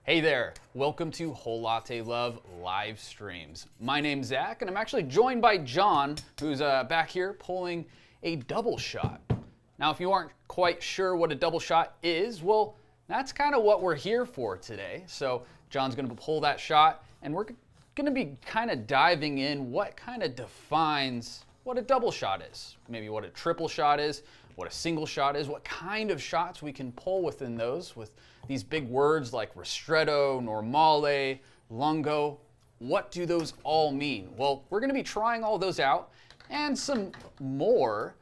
Hey there, welcome to Whole Latte Love live streams. My name's Zach, and I'm actually joined by John, who's back here pulling a double shot. Now, if you aren't quite sure what a double shot is, well, that's kind of what we're here for today. So John's gonna pull that shot, and we're gonna be kind of diving in what kind of defines what a double shot is. Maybe what a triple shot is, what a single shot is, what kind of shots we can pull within those with these big words like ristretto, normale, lungo. What do those all mean? Well, we're gonna be trying all those out and some more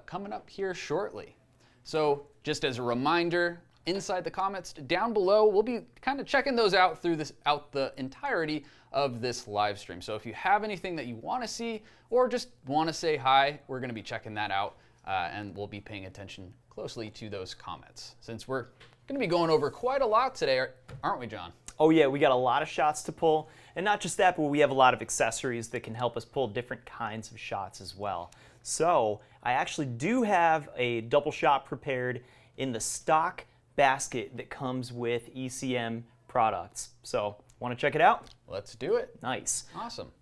coming up here shortly. So just as a reminder, inside the comments down below, we'll be kind of checking those out throughout the entirety of this live stream. So if you have anything that you wanna see or just wanna say hi, we're gonna be checking that out and we'll be paying attention closely to those comments since we're going to be going over quite a lot today, aren't we, John? Oh yeah, we got a lot of shots to pull, and not just that, but we have a lot of accessories that can help us pull different kinds of shots as well. So I actually do have a double shot prepared in the stock basket that comes with ECM products. So want to check it out? Let's do it. Nice. Awesome.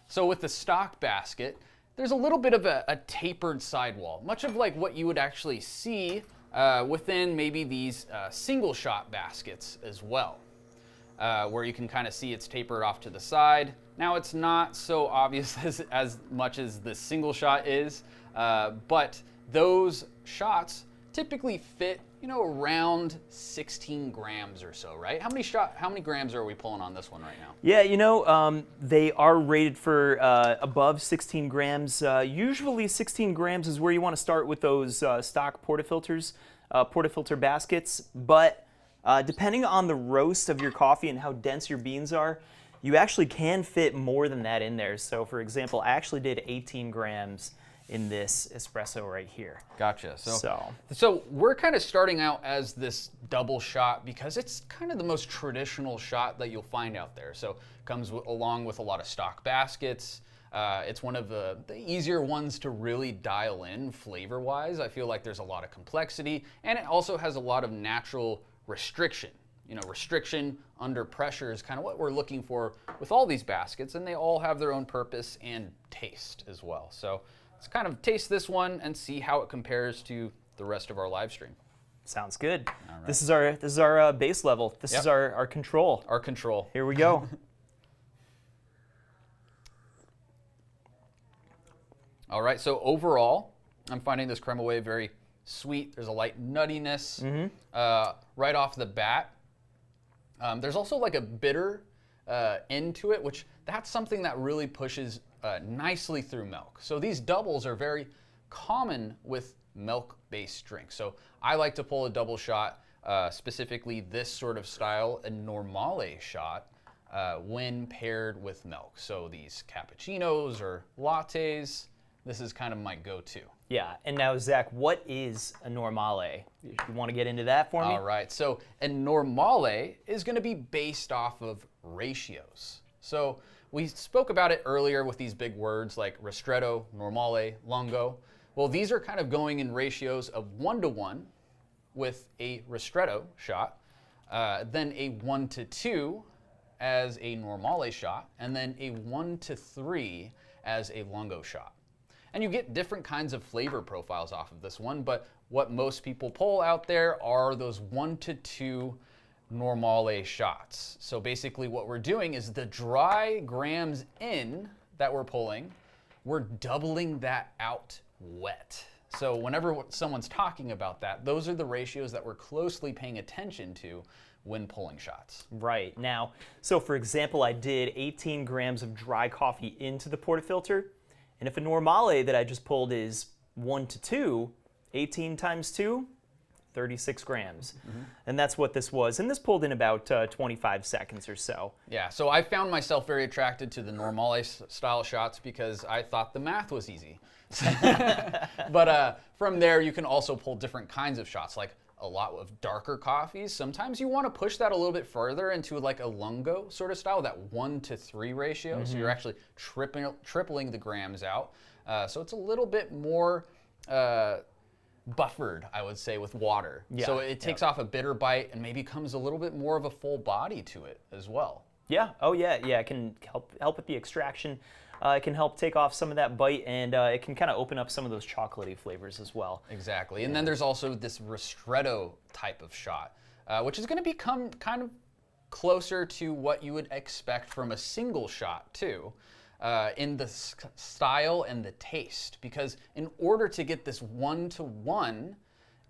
So with the stock basket, there's a little bit of a tapered sidewall, much of like what you would actually see within maybe these single shot baskets as well, where you can kind of see it's tapered off to the side. Now it's not so obvious as much as the single shot is, but those shots typically fit, you know, around 16 grams or so, right? How many grams are we pulling on this one right now? Yeah, you know, they are rated for above 16 grams. Usually 16 grams is where you want to start with those stock portafilter baskets. But depending on the roast of your coffee and how dense your beans are, you actually can fit more than that in there. So for example, I actually did 18 grams in this espresso right here. Gotcha. So we're kind of starting out as this double shot because it's kind of the most traditional shot that you'll find out there. So it comes along with a lot of stock baskets. It's one of the easier ones to really dial in flavor-wise. I feel like there's a lot of complexity, and it also has a lot of natural restriction. You know, restriction under pressure is kind of what we're looking for with all these baskets, and they all have their own purpose and taste as well. So let's kind of taste this one and see how it compares to the rest of our live stream. Sounds good. All right. This is our base level. This is our control. Our control. Here we go. All right, so overall, I'm finding this creme away very sweet. There's a light nuttiness right off the bat. There's also like a bitter end to it, which that's something that really pushes nicely through milk. So these doubles are very common with milk-based drinks. So I like to pull a double shot, specifically this sort of style, a normale shot, when paired with milk. So these cappuccinos or lattes, this is kind of my go-to. Yeah, and now Zach, what is a normale? You want to get into that for me? All right, so a normale is going to be based off of ratios. So we spoke about it earlier with these big words like ristretto, normale, lungo. Well, these are kind of going in ratios of 1-to-1 with a ristretto shot, then a 1-to-2 as a normale shot, and then a 1-to-3 as a lungo shot. And you get different kinds of flavor profiles off of this one, but what most people pull out there are those 1-to-2 normale shots. So basically what we're doing is the dry grams in that we're pulling, we're doubling that out wet. So whenever someone's talking about that, those are the ratios that we're closely paying attention to when pulling shots. Right. Now, so for example, I did 18 grams of dry coffee into the portafilter. And if a normale that I just pulled is 1-to-2, 18 times 2, 36 grams. And that's what this was. And this pulled in about 25 seconds or so. Yeah, so I found myself very attracted to the normale style shots because I thought the math was easy. But from there, you can also pull different kinds of shots, like a lot of darker coffees. Sometimes you want to push that a little bit further into like a lungo sort of style, that 1-to-3 ratio. So you're actually tripling the grams out. So it's a little bit more buffered, I would say, with water. Yeah, So it takes off a bitter bite and maybe comes a little bit more of a full body to it as well. Yeah. Oh, yeah. Yeah. It can help with the extraction. It can help take off some of that bite, and it can kind of open up some of those chocolatey flavors as well. Exactly. And then there's also this ristretto type of shot, which is going to become kind of closer to what you would expect from a single shot too, in the style and the taste. Because in order to get this 1-to-1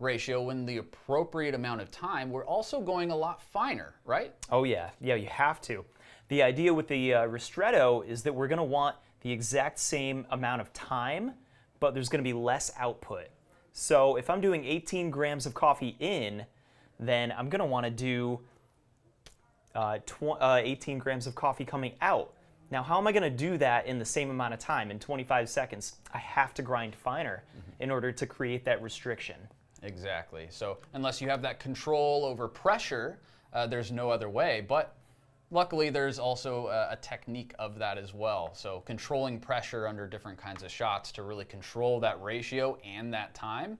ratio in the appropriate amount of time, we're also going a lot finer, right? Oh, yeah. Yeah, you have to. The idea with the ristretto is that we're going to want the exact same amount of time, but there's going to be less output. So if I'm doing 18 grams of coffee in, then I'm going to want to do 18 grams of coffee coming out. Now, how am I going to do that in the same amount of time, in 25 seconds? I have to grind finer in order to create that restriction. Exactly. So unless you have that control over pressure, there's no other way. But luckily, there's also a technique of that as well. So controlling pressure under different kinds of shots to really control that ratio and that time.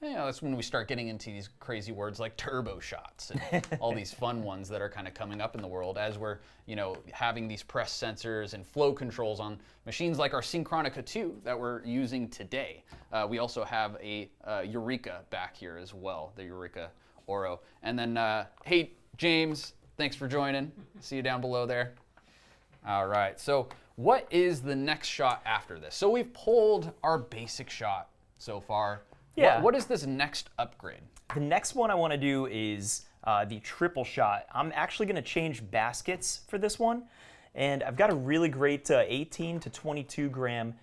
You know, that's when we start getting into these crazy words like turbo shots and all these fun ones that are kind of coming up in the world as we're, you know, having these press sensors and flow controls on machines like our Synchronica 2 that we're using today. We also have a Eureka back here as well, the Eureka Oro. And then, hey, James, thanks for joining. See you down below there. All right, so what is the next shot after this? So we've pulled our basic shot so far. Yeah. What is this next upgrade? The next one I want to do is the triple shot. I'm actually going to change baskets for this one, and I've got a really great 18 to 22 gram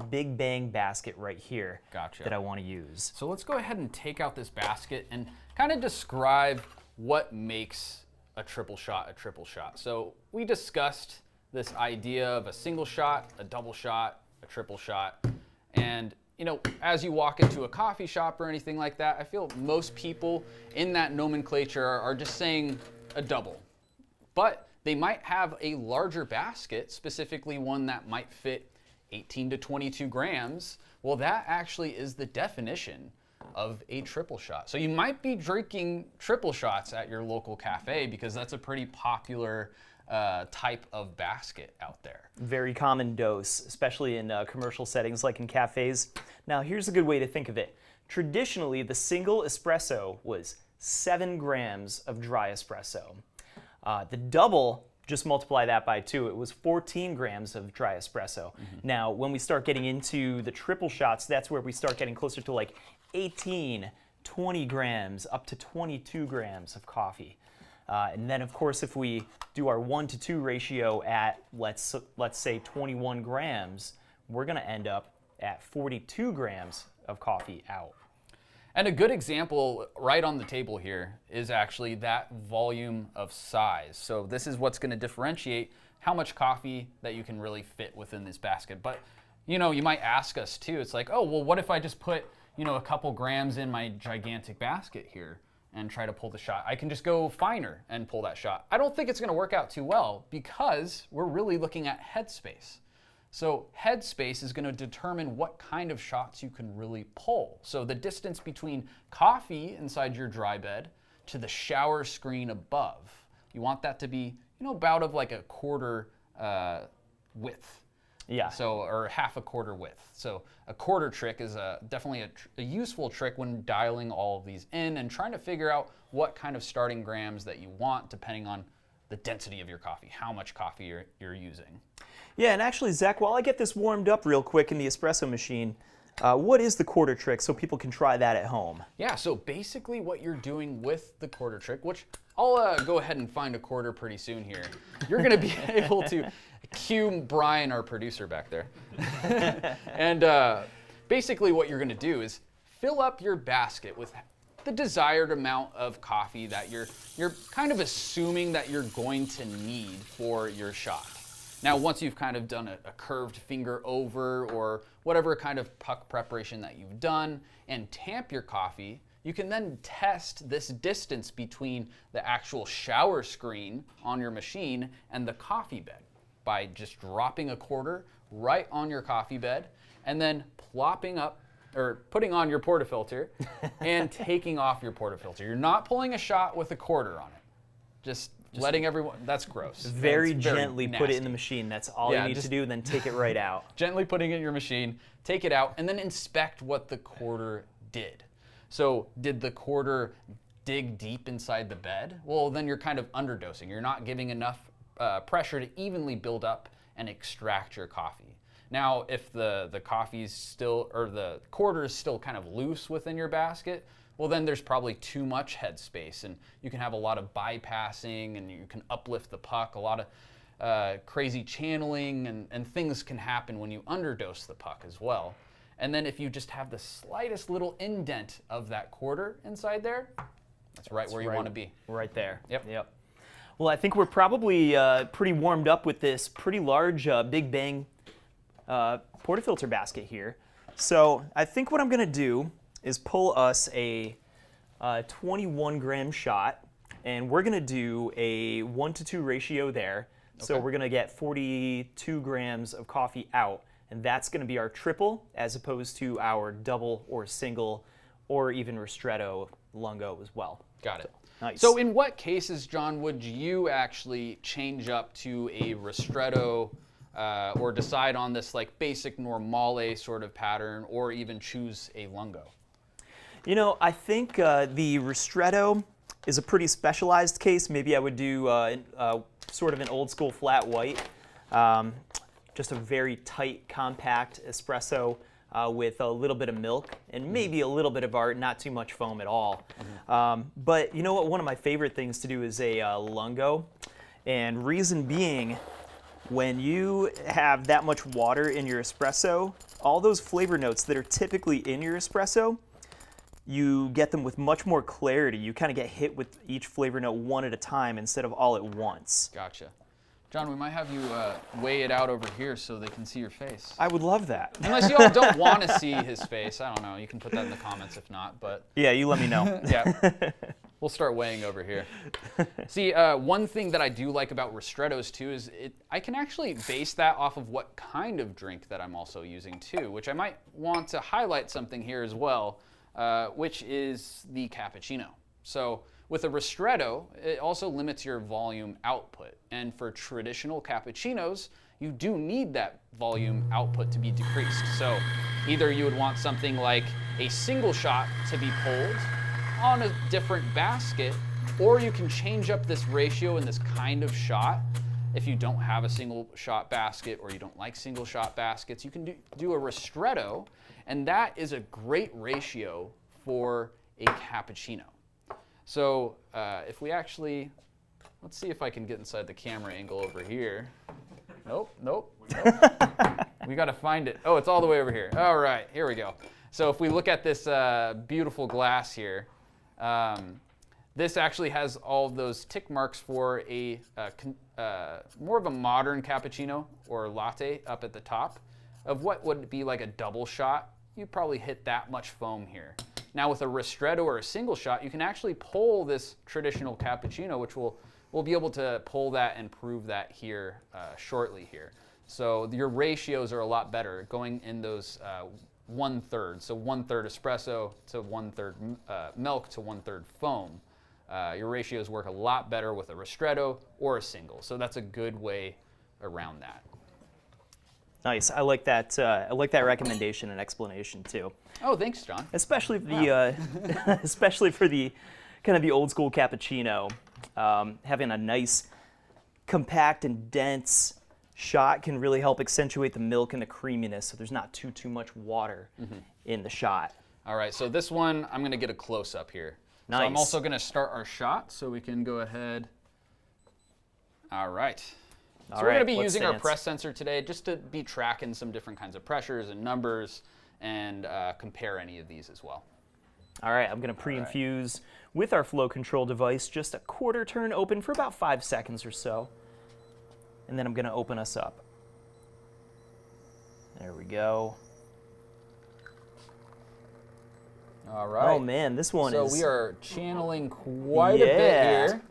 Big Bang basket right here. Gotcha. That I want to use. So let's go ahead and take out this basket and kind of describe what makes a triple shot a triple shot. So we discussed this idea of a single shot, a double shot, a triple shot, and you know, as you walk into a coffee shop or anything like that, I feel most people in that nomenclature are just saying a double. But they might have a larger basket, specifically one that might fit 18 to 22 grams. Well, that actually is the definition of a triple shot. So you might be drinking triple shots at your local cafe because that's a pretty popular type of basket out there. Very common dose, especially in commercial settings like in cafes. Now, here's a good way to think of it. Traditionally, the single espresso was 7 grams of dry espresso. The double, just multiply that by 2, it was 14 grams of dry espresso. Now, when we start getting into the triple shots, that's where we start getting closer to like 18, 20 grams, up to 22 grams of coffee. And then, of course, if we do our 1-to-2 ratio at, let's say, 21 grams, we're going to end up at 42 grams of coffee out. And a good example right on the table here is actually that volume of size. So this is what's going to differentiate how much coffee that you can really fit within this basket. But, you know, you might ask us too, it's like, oh, well, what if I just put, you know, a couple grams in my gigantic basket here and try to pull the shot? I can just go finer and pull that shot. I don't think it's going to work out too well because we're really looking at headspace. So headspace is going to determine what kind of shots you can really pull. So the distance between coffee inside your dry bed to the shower screen above, you want that to be, you know, about of like a quarter width. Yeah. So, or half a quarter width. So a quarter trick is definitely a useful trick when dialing all of these in and trying to figure out what kind of starting grams that you want depending on the density of your coffee, how much coffee you're using. Yeah, and actually, Zach, while I get this warmed up real quick in the espresso machine, what is the quarter trick so people can try that at home? Yeah, so basically what you're doing with the quarter trick, which I'll go ahead and find a quarter pretty soon here. You're going to be able to cue Brian, our producer back there. And basically what you're going to do is fill up your basket with the desired amount of coffee that you're kind of assuming that you're going to need for your shot. Now, once you've kind of done a curved finger over or whatever kind of puck preparation that you've done and tamp your coffee, you can then test this distance between the actual shower screen on your machine and the coffee bed by just dropping a quarter right on your coffee bed and then plopping up or putting on your portafilter and taking off your portafilter. You're not pulling a shot with a quarter on it. Just letting everyone, that's gross. Very that's gently nasty. put it in the machine. That's all you need to do, then take it right out. Gently putting it in your machine, take it out, and then inspect what the quarter did. So did the quarter dig deep inside the bed? Well, then you're kind of underdosing. You're not giving enough pressure to evenly build up and extract your coffee. Now, if the coffee's still, or the quarter is still kind of loose within your basket, well, then there's probably too much headspace, and you can have a lot of bypassing, and you can uplift the puck. A lot of crazy channeling and things can happen when you underdose the puck as well. And then if you just have the slightest little indent of that quarter inside there, that's right where you want to be. Right there. Yep. Well, I think we're probably pretty warmed up with this pretty large Big Bang portafilter basket here. So I think what I'm going to do is pull us a 21 gram shot, and we're going to do a 1-to-2 ratio there. Okay. So we're going to get 42 grams of coffee out, and that's going to be our triple as opposed to our double or single or even Ristretto lungo as well. Got it. Nice. So in what cases, John, would you actually change up to a Ristretto or decide on this like basic normale sort of pattern, or even choose a lungo? You know, I think the Ristretto is a pretty specialized case. Maybe I would do sort of an old school flat white, just a very tight, compact espresso with a little bit of milk and maybe a little bit of art, not too much foam at all. But you know what? One of my favorite things to do is a lungo, and reason being, when you have that much water in your espresso, all those flavor notes that are typically in your espresso, you get them with much more clarity. You kind of get hit with each flavor note one at a time instead of all at once. Gotcha. John, we might have you weigh it out over here so they can see your face. I would love that. Unless you all don't want to see his face. I don't know. You can put that in the comments if not. But yeah, you let me know. Yeah. We'll start weighing over here. See, one thing that I do like about Ristrettos too is I can actually base that off of what kind of drink that I'm also using too, which I might want to highlight something here as well, which is the cappuccino. So with a Ristretto, it also limits your volume output. And for traditional cappuccinos, you do need that volume output to be decreased. So either you would want something like a single shot to be pulled on a different basket, or you can change up this ratio in this kind of shot. If you don't have a single shot basket or you don't like single shot baskets, you can do a Ristretto, and that is a great ratio for a cappuccino. So if we actually, let's see if I can get inside the camera angle over here. Nope. We got to find it. Oh, it's all the way over here. All right, here we go. So if we look at this beautiful glass here, this actually has all of those tick marks for a more of a modern cappuccino or latte up at the top of what would be like a double shot. You probably hit that much foam here. Now with a Ristretto or a single shot, you can actually pull this traditional cappuccino, which we'll be able to pull that and prove that here shortly here. So your ratios are a lot better going in those 1/3. So 1/3 espresso to 1/3 milk to 1/3 foam. Your ratios work a lot better with a Ristretto or a single. So that's a good way around that. Nice. I like that. I like that recommendation and explanation too. Oh, thanks, John. Especially the, especially for the kind of the old school cappuccino, having a nice, compact and dense shot can really help accentuate the milk and the creaminess, so there's not too much water in the shot. All right. So this one, I'm going to get a close up here. Nice. So I'm also going to start our shot, so we can go ahead. All right. So we're going to be using our press sensor today just to be tracking some different kinds of pressures and numbers and compare any of these as well. All right, I'm going to pre-infuse with our flow control device just a quarter turn open for about 5 seconds or so. And then I'm going to open us up. There we go. All right. Oh man, this one is... So we are channeling quite a bit here.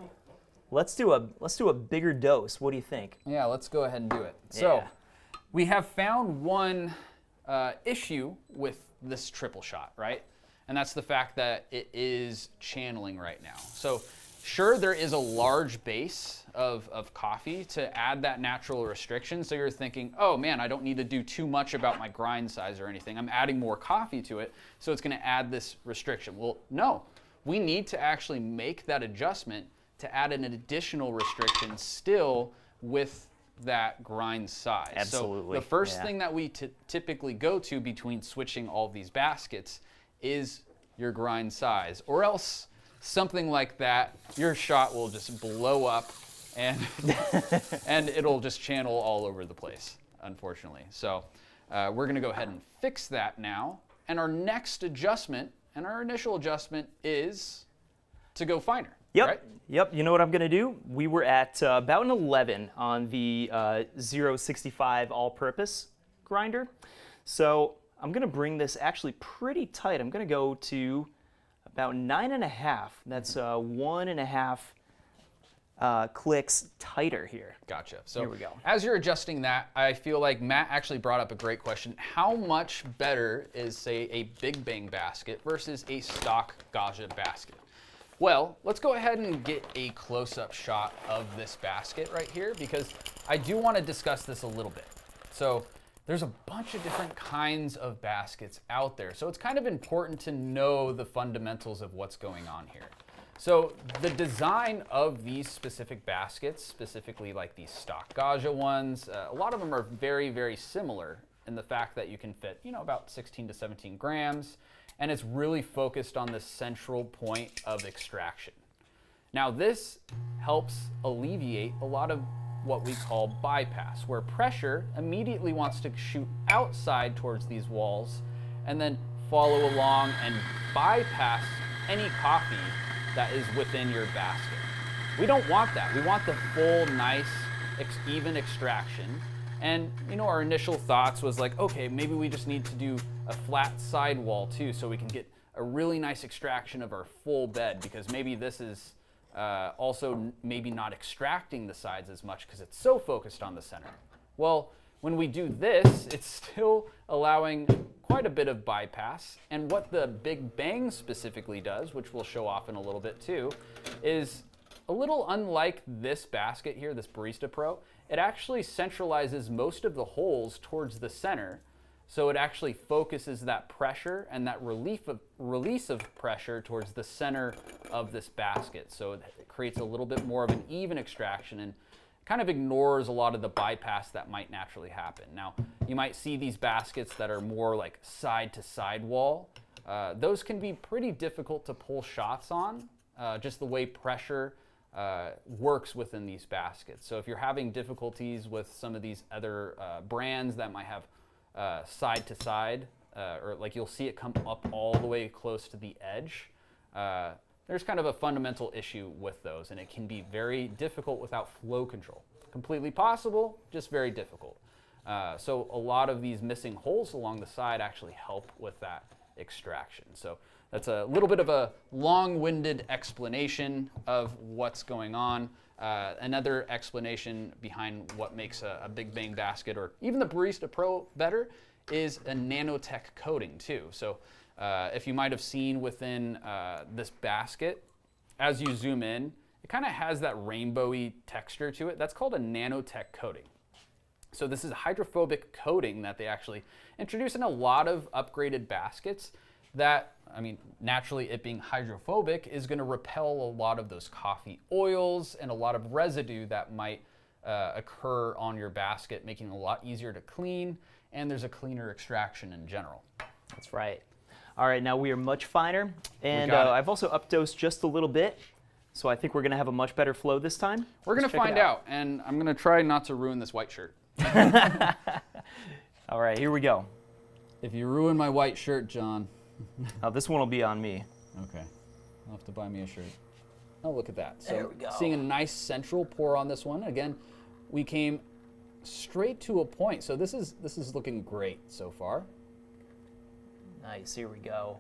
Let's do a bigger dose. What do you think? Yeah, let's go ahead and do it. So we have found one issue with this triple shot, right? And that's the fact that it is channeling right now. So sure, there is a large base of coffee to add that natural restriction. So you're thinking, oh man, I don't need to do too much about my grind size or anything. I'm adding more coffee to it, so it's gonna add this restriction. Well, no, we need to actually make that adjustment to add an additional restriction still with that grind size. Absolutely. So the first thing that we typically go to between switching all of these baskets is your grind size, or else something like that, your shot will just blow up and and it'll just channel all over the place, unfortunately. So we're gonna go ahead and fix that now. And our next adjustment, and our initial adjustment, is to go finer. Yep. Right? Yep. You know what I'm going to do? We were at about an 11 on the 065 all-purpose grinder. So I'm going to bring this actually pretty tight. I'm going to go to about 9.5. That's 1.5 clicks tighter here. Gotcha. So here we go. As you're adjusting that, I feel like Matt actually brought up a great question. How much better is, say, a Big Bang basket versus a stock Gajah basket? Well, let's go ahead and get a close-up shot of this basket right here, because I do want to discuss this a little bit. So there's a bunch of different kinds of baskets out there. So it's kind of important to know the fundamentals of what's going on here. So the design of these specific baskets, specifically like these stock Gajah ones, a lot of them are very, very similar in the fact that you can fit, about 16 to 17 grams. And it's really focused on the central point of extraction. Now this helps alleviate a lot of what we call bypass, where pressure immediately wants to shoot outside towards these walls and then follow along and bypass any coffee that is within your basket. We don't want that. We want the full, nice, even extraction. And our initial thoughts was like, okay, maybe we just need to do a flat sidewall too, so we can get a really nice extraction of our full bed, because maybe this is also maybe not extracting the sides as much because it's so focused on the center. Well, when we do this, it's still allowing quite a bit of bypass. And what the Big Bang specifically does, which we'll show off in a little bit too, is a little unlike this basket here, this Barista Pro. It actually centralizes most of the holes towards the center, so it actually focuses that pressure and that release of pressure towards the center of this basket. So it creates a little bit more of an even extraction and kind of ignores a lot of the bypass that might naturally happen. Now, you might see these baskets that are more like side to side wall. Those can be pretty difficult to pull shots on, just the way pressure works within these baskets. So if you're having difficulties with some of these other brands that might have side to side, or like you'll see it come up all the way close to the edge, there's kind of a fundamental issue with those, and it can be very difficult without flow control. Completely possible, just very difficult. So a lot of these missing holes along the side actually help with that extraction. So that's a little bit of a long-winded explanation of what's going on. Another explanation behind what makes a Big Bang basket, or even the Barista Pro, better is a nanotech coating too. So if you might have seen within this basket, as you zoom in, it kind of has that rainbowy texture to it. That's called a nanotech coating. So this is a hydrophobic coating that they actually introduce in a lot of upgraded baskets that, naturally it being hydrophobic is going to repel a lot of those coffee oils and a lot of residue that might occur on your basket, making it a lot easier to clean, and there's a cleaner extraction in general. That's right. All right, now we are much finer, and I've also updosed just a little bit, so I think we're going to have a much better flow this time. We're going to find out, and I'm going to try not to ruin this white shirt. All right, here we go. If you ruin my white shirt, John. Oh, this one will be on me. Okay. You'll have to buy me a shirt. Oh, look at that. There we go. Seeing a nice central pour on this one. Again, we came straight to a point. So this is looking great so far. Nice, here we go.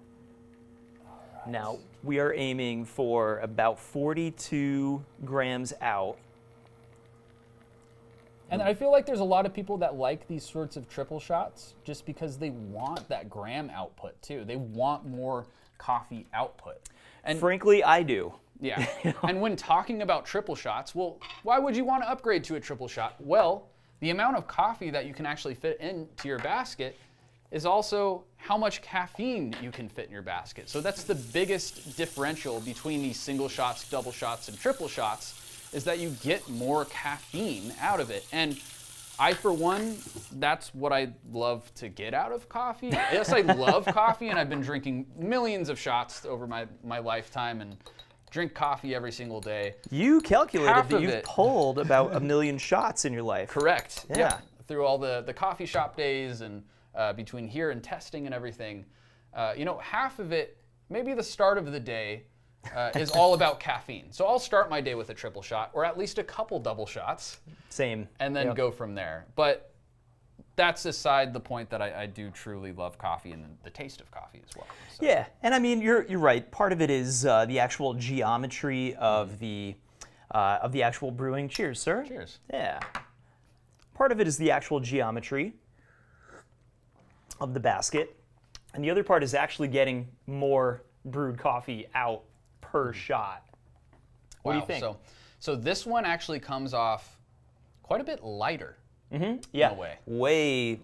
All right. Now, we are aiming for about 42 grams out. And I feel like there's a lot of people that like these sorts of triple shots just because they want that gram output too. They want more coffee output. And frankly, I do. Yeah. And when talking about triple shots, well, why would you want to upgrade to a triple shot? Well, the amount of coffee that you can actually fit into your basket is also how much caffeine you can fit in your basket. So that's the biggest differential between these single shots, double shots, and triple shots, is that you get more caffeine out of it. And I, for one, that's what I love to get out of coffee. Yes, I love coffee, and I've been drinking millions of shots over my lifetime, and drink coffee every single day. You calculated Half that of you've it. pulled about 1 million shots in your life. Correct. Yeah. Yep. Through all the coffee shop days and between here and testing and everything, half of it, maybe the start of the day, is all about caffeine. So I'll start my day with a triple shot, or at least a couple double shots. Same. And then go from there. But that's aside the point that I do truly love coffee and the taste of coffee as well. So. Yeah, and I mean you're right. Part of it is the actual geometry of the actual brewing. Cheers, sir. Cheers. Yeah. Part of it is the actual geometry of the basket, and the other part is actually getting more brewed coffee out per shot. What do you think? So this one actually comes off quite a bit lighter. Mm-hmm. Yeah, in a way.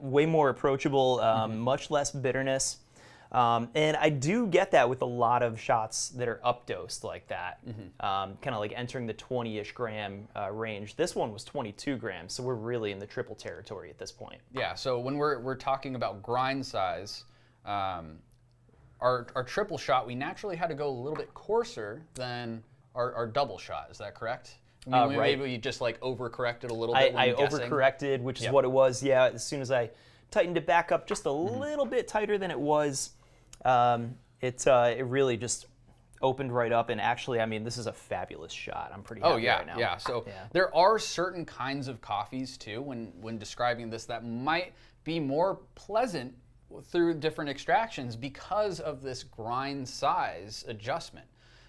way more approachable, much less bitterness. And I do get that with a lot of shots that are up-dosed like that, kind of like entering the 20-ish gram range. This one was 22 grams, so we're really in the triple territory at this point. Yeah, so when we're talking about grind size, our triple shot, we naturally had to go a little bit coarser than our double shot. Is that correct? I mean, right. Maybe we just like overcorrected a little bit. I overcorrected, which is what it was. Yeah, as soon as I tightened it back up just a little bit tighter than it was, it really just opened right up. And actually, I mean, this is a fabulous shot. I'm pretty happy right now. Yeah. So there are certain kinds of coffees too, when describing this, that might be more pleasant through different extractions because of this grind size adjustment.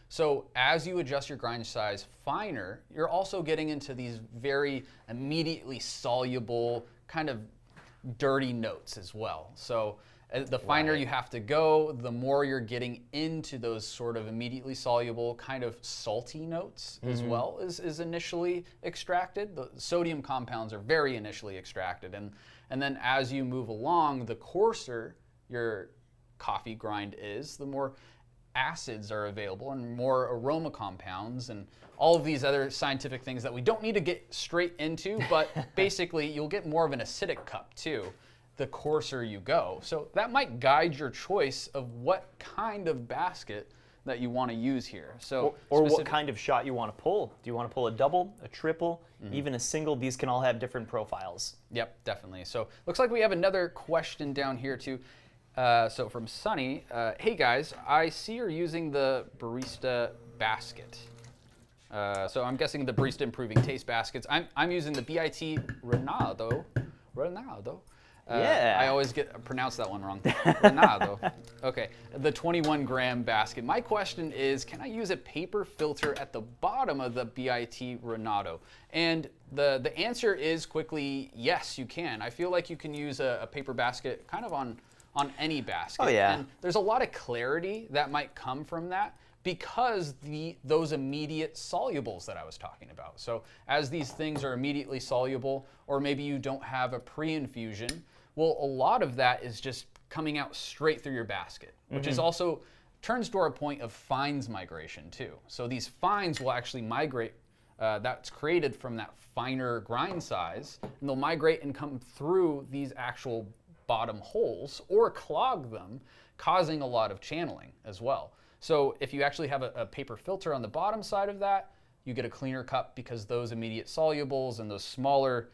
So as you adjust your grind size finer, you're also getting into these very immediately soluble, kind of dirty notes as well. So the finer you have to go, the more you're getting into those sort of immediately soluble, kind of salty notes as well is initially extracted. The sodium compounds are very initially extracted. And then as you move along, the coarser your coffee grind is, the more acids are available and more aroma compounds and all of these other scientific things that we don't need to get straight into, but basically you'll get more of an acidic cup too the coarser you go. So that might guide your choice of what kind of basket that you want to use here. So or what kind of shot you want to pull. Do you want to pull a double, a triple, even a single? These can all have different profiles. Yep, definitely. So looks like we have another question down here too. So from Sunny, hey guys, I see you're using the barista basket. So I'm guessing the barista improving taste baskets. I'm using the BIT Ronaldo. Yeah. I always pronounce that one wrong. Ronaldo. Okay, the 21 gram basket. My question is, can I use a paper filter at the bottom of the BIT Ronaldo? And the answer is quickly, yes, you can. I feel like you can use a paper basket kind of on any basket. Oh, yeah. And there's a lot of clarity that might come from that because those immediate solubles that I was talking about. So as these things are immediately soluble, or maybe you don't have a pre-infusion, well, a lot of that is just coming out straight through your basket, which is also turns to our point of fines migration too. So these fines will actually migrate, that's created from that finer grind size, and they'll migrate and come through these actual bottom holes or clog them, causing a lot of channeling as well. So if you actually have a paper filter on the bottom side of that, you get a cleaner cup because those immediate solubles and those smaller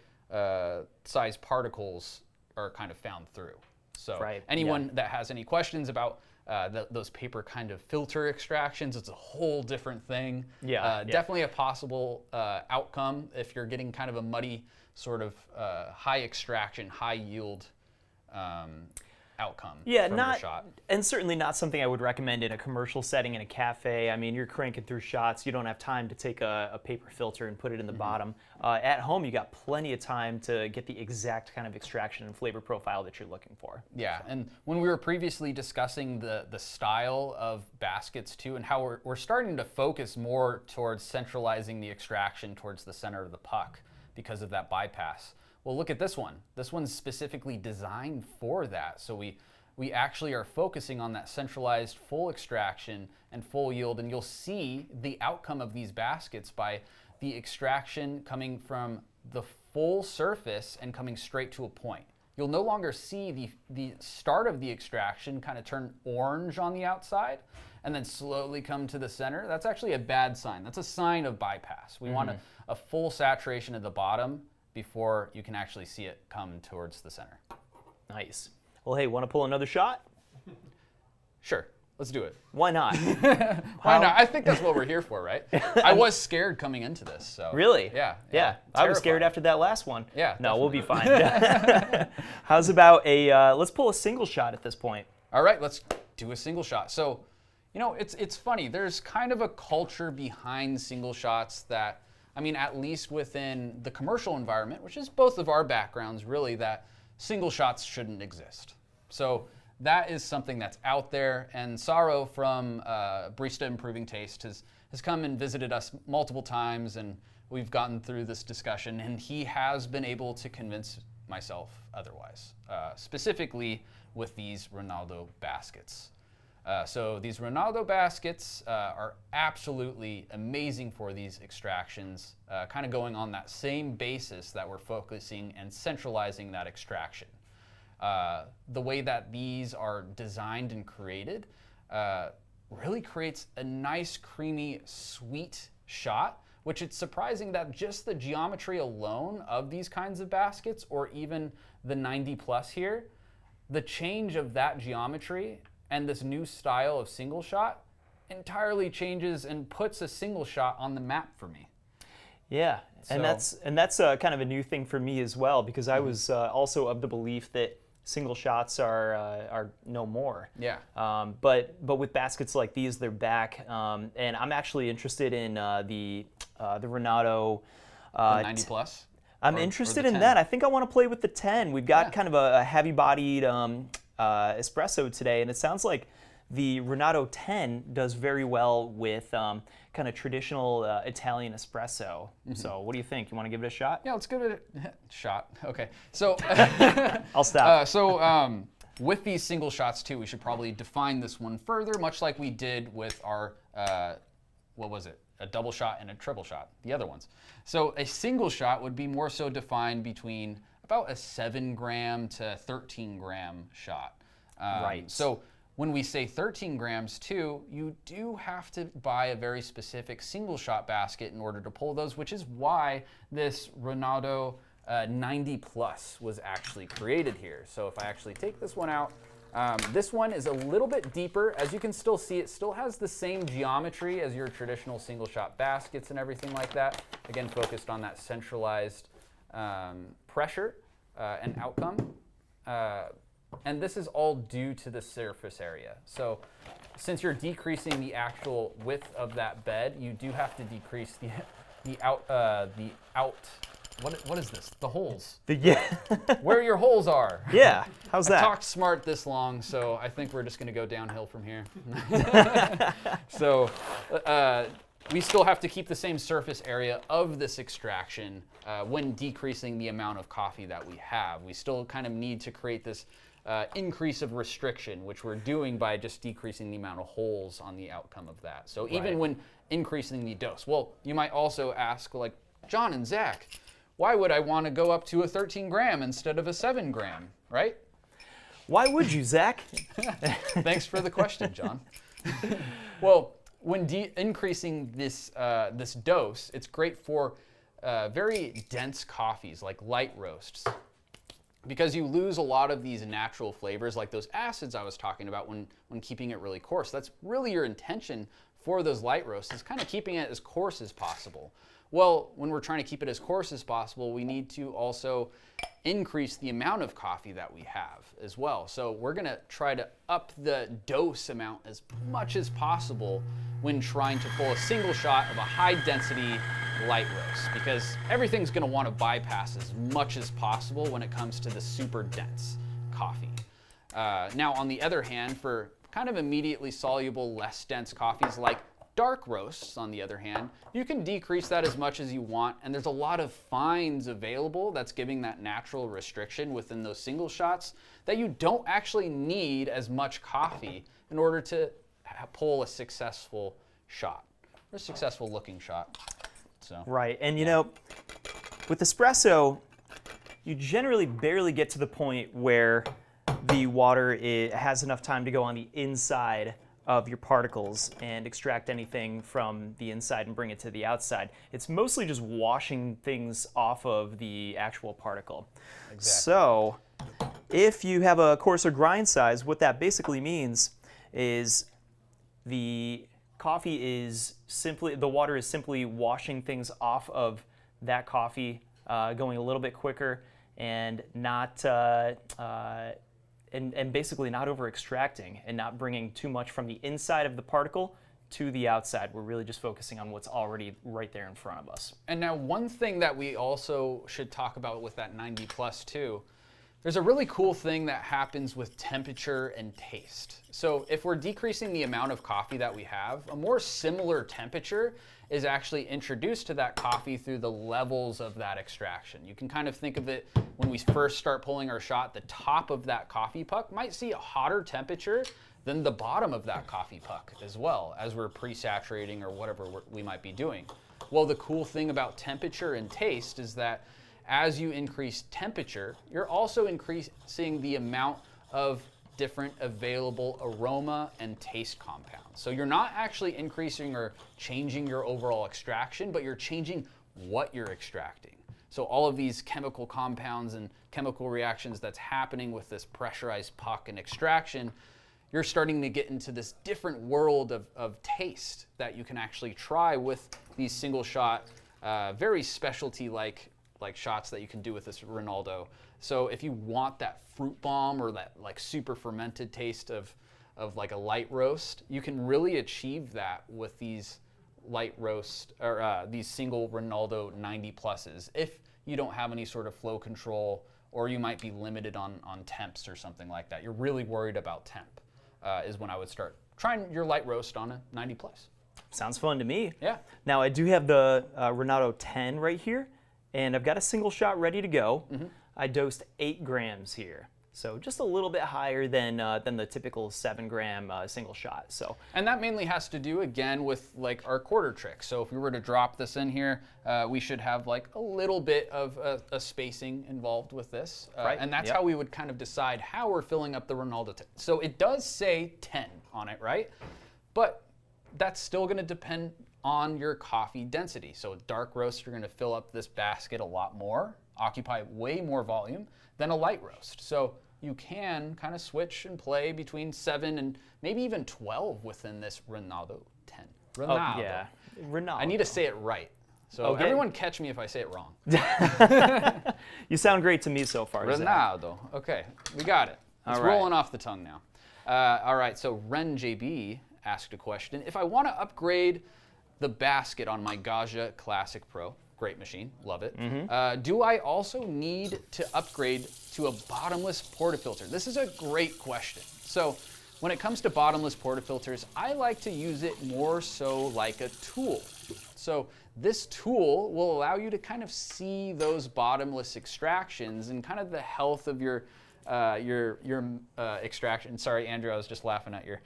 size particles are kind of found through. So anyone that has any questions about those paper kind of filter extractions, it's a whole different thing. Definitely a possible outcome if you're getting kind of a muddy sort of high extraction, high yield outcome Yeah, from your shot. and certainly not something I would recommend in a commercial setting in a cafe. I mean, you're cranking through shots. You don't have time to take a paper filter and put it in the bottom. At home, you got plenty of time to get the exact kind of extraction and flavor profile that you're looking for. Yeah, and when we were previously discussing the style of baskets too, and how we're starting to focus more towards centralizing the extraction towards the center of the puck because of that bypass. Well, look at this one. This one's specifically designed for that. So we actually are focusing on that centralized full extraction and full yield, and you'll see the outcome of these baskets by the extraction coming from the full surface and coming straight to a point. You'll no longer see the start of the extraction kind of turn orange on the outside and then slowly come to the center. That's actually a bad sign. That's a sign of bypass. We want a full saturation at the bottom before you can actually see it come towards the center. Nice. Well, hey, want to pull another shot? Sure, let's do it. Why not? Why not? I think that's what we're here for, right? I was scared coming into this, so. Really? Yeah. I was scared after that last one. Yeah. No, we'll be fine. How's about let's pull a single shot at this point. All right, let's do a single shot. So, you know, it's funny. There's kind of a culture behind single shots that, I mean, at least within the commercial environment, which is both of our backgrounds really, that single shots shouldn't exist. So that is something that's out there, and Saro from Barista Improving Taste has come and visited us multiple times, and we've gotten through this discussion, and he has been able to convince myself otherwise, specifically with these Ronaldo baskets. So these Ronaldo baskets are absolutely amazing for these extractions, kind of going on that same basis that we're focusing and centralizing that extraction. The way that these are designed and created really creates a nice, creamy, sweet shot, which it's surprising that just the geometry alone of these kinds of baskets, or even the 90 plus here, the change of that geometry and this new style of single shot entirely changes and puts a single shot on the map for me. Yeah, and that's kind of a new thing for me as well, because I was also of the belief that single shots are no more. Yeah. But with baskets like these, they're back, and I'm actually interested in the Ronaldo. The 90 plus. I'm interested in that. I think I want to play with the 10. We've got kind of a heavy-bodied espresso today, and it sounds like the Ronaldo 10 does very well with kind of traditional Italian espresso. So what do you think? You want to give it a shot? Yeah, let's give it a shot. Okay. So I'll stop. With these single shots too, we should probably define this one further, much like we did with our, what was it? A double shot and a triple shot, the other ones. So a single shot would be more so defined between about a 7 gram to 13 gram shot. Right. So when we say 13 grams too, you do have to buy a very specific single shot basket in order to pull those, which is why this Ronaldo 90 plus was actually created here. So if I actually take this one out, this one is a little bit deeper. As you can still see, it still has the same geometry as your traditional single shot baskets and everything like that. Again, focused on that centralized pressure and outcome. And this is all due to the surface area. So since you're decreasing the actual width of that bed, you do have to decrease the out. What is this? The holes. Where your holes are. Yeah. How's that? I talked smart this long, so I think we're just going to go downhill from here. So we still have to keep the same surface area of this extraction when decreasing the amount of coffee that we have. We still kind of need to create this increase of restriction, which we're doing by just decreasing the amount of holes on the outcome of that. So even when increasing the dose. Well, you might also ask, like, John and Zach, why would I want to go up to a 13 gram instead of a 7 gram, right? Why would you, Zach? Thanks for the question, John. Well, when increasing this this dose, it's great for very dense coffees like light roasts, because you lose a lot of these natural flavors, like those acids I was talking about when keeping it really coarse. That's really your intention for those light roasts, is kind of keeping it as coarse as possible. Well, when we're trying to keep it as coarse as possible, we need to also increase the amount of coffee that we have as well. So we're gonna try to up the dose amount as much as possible when trying to pull a single shot of a high density light roast, because everything's gonna wanna bypass as much as possible when it comes to the super dense coffee. Now, on the other hand, for kind of immediately soluble, less dense coffees like dark roasts, on the other hand, you can decrease that as much as you want, and there's a lot of fines available that's giving that natural restriction within those single shots that you don't actually need as much coffee in order to pull a successful shot, or a successful looking shot. So, right, and you know, with espresso, you generally barely get to the point where the water has enough time to go on the inside of your particles and extract anything from the inside and bring it to the outside. It's mostly just washing things off of the actual particle. Exactly. So if you have a coarser grind size, what that basically means is the coffee is simply, the water is simply washing things off of that coffee, going a little bit quicker and not and basically not over extracting and not bringing too much from the inside of the particle to the outside. We're really just focusing on what's already right there in front of us. And now one thing that we also should talk about with that 90 plus too, there's a really cool thing that happens with temperature and taste. So if we're decreasing the amount of coffee that we have, a more similar temperature is actually introduced to that coffee through the levels of that extraction. You can kind of think of it when we first start pulling our shot, the top of that coffee puck might see a hotter temperature than the bottom of that coffee puck as well, as we're pre-saturating or whatever we might be doing. Well, the cool thing about temperature and taste is that as you increase temperature, you're also increasing the amount of different available aroma and taste compounds. So you're not actually increasing or changing your overall extraction, but you're changing what you're extracting. So all of these chemical compounds and chemical reactions that's happening with this pressurized puck and extraction, you're starting to get into this different world of taste that you can actually try with these single shot, very specialty like shots that you can do with this Ronaldo. So if you want that fruit bomb or that like super fermented taste of like a light roast, you can really achieve that with these light roast or these single Ronaldo 90 pluses if you don't have any sort of flow control, or you might be limited on temps or something like that. You're really worried about temp is when I would start trying your light roast on a 90 plus. Sounds fun to me. Yeah. Now I do have the Ronaldo 10 right here, and I've got a single shot ready to go. Mm-hmm. I dosed 8 grams here, so just a little bit higher than the typical 7-gram single shot. So, and that mainly has to do again with like our quarter trick. So if we were to drop this in here, we should have like a little bit of a spacing involved with this, right. And that's how we would kind of decide how we're filling up the Ronaldo 10. So it does say 10 on it, right? But that's still going to depend on your coffee density. So a dark roast, you're going to fill up this basket a lot more, occupy way more volume than a light roast. So you can kind of switch and play between 7 and maybe even 12 within this Ronaldo 10. Ronaldo. Oh, yeah. Ronaldo. I need to say it right. So everyone catch me if I say it wrong. You sound great to me so far. Ronaldo. Okay, we got it. It's rolling off the tongue now. All right, so Ren JB asked a question. If I want to upgrade the basket on my Gaja Classic Pro, great machine, love it. Mm-hmm. Do I also need to upgrade to a bottomless portafilter? This is a great question. So when it comes to bottomless portafilters, I like to use it more so like a tool. So this tool will allow you to kind of see those bottomless extractions and kind of the health of your extraction. Sorry, Andrew, I was just laughing at your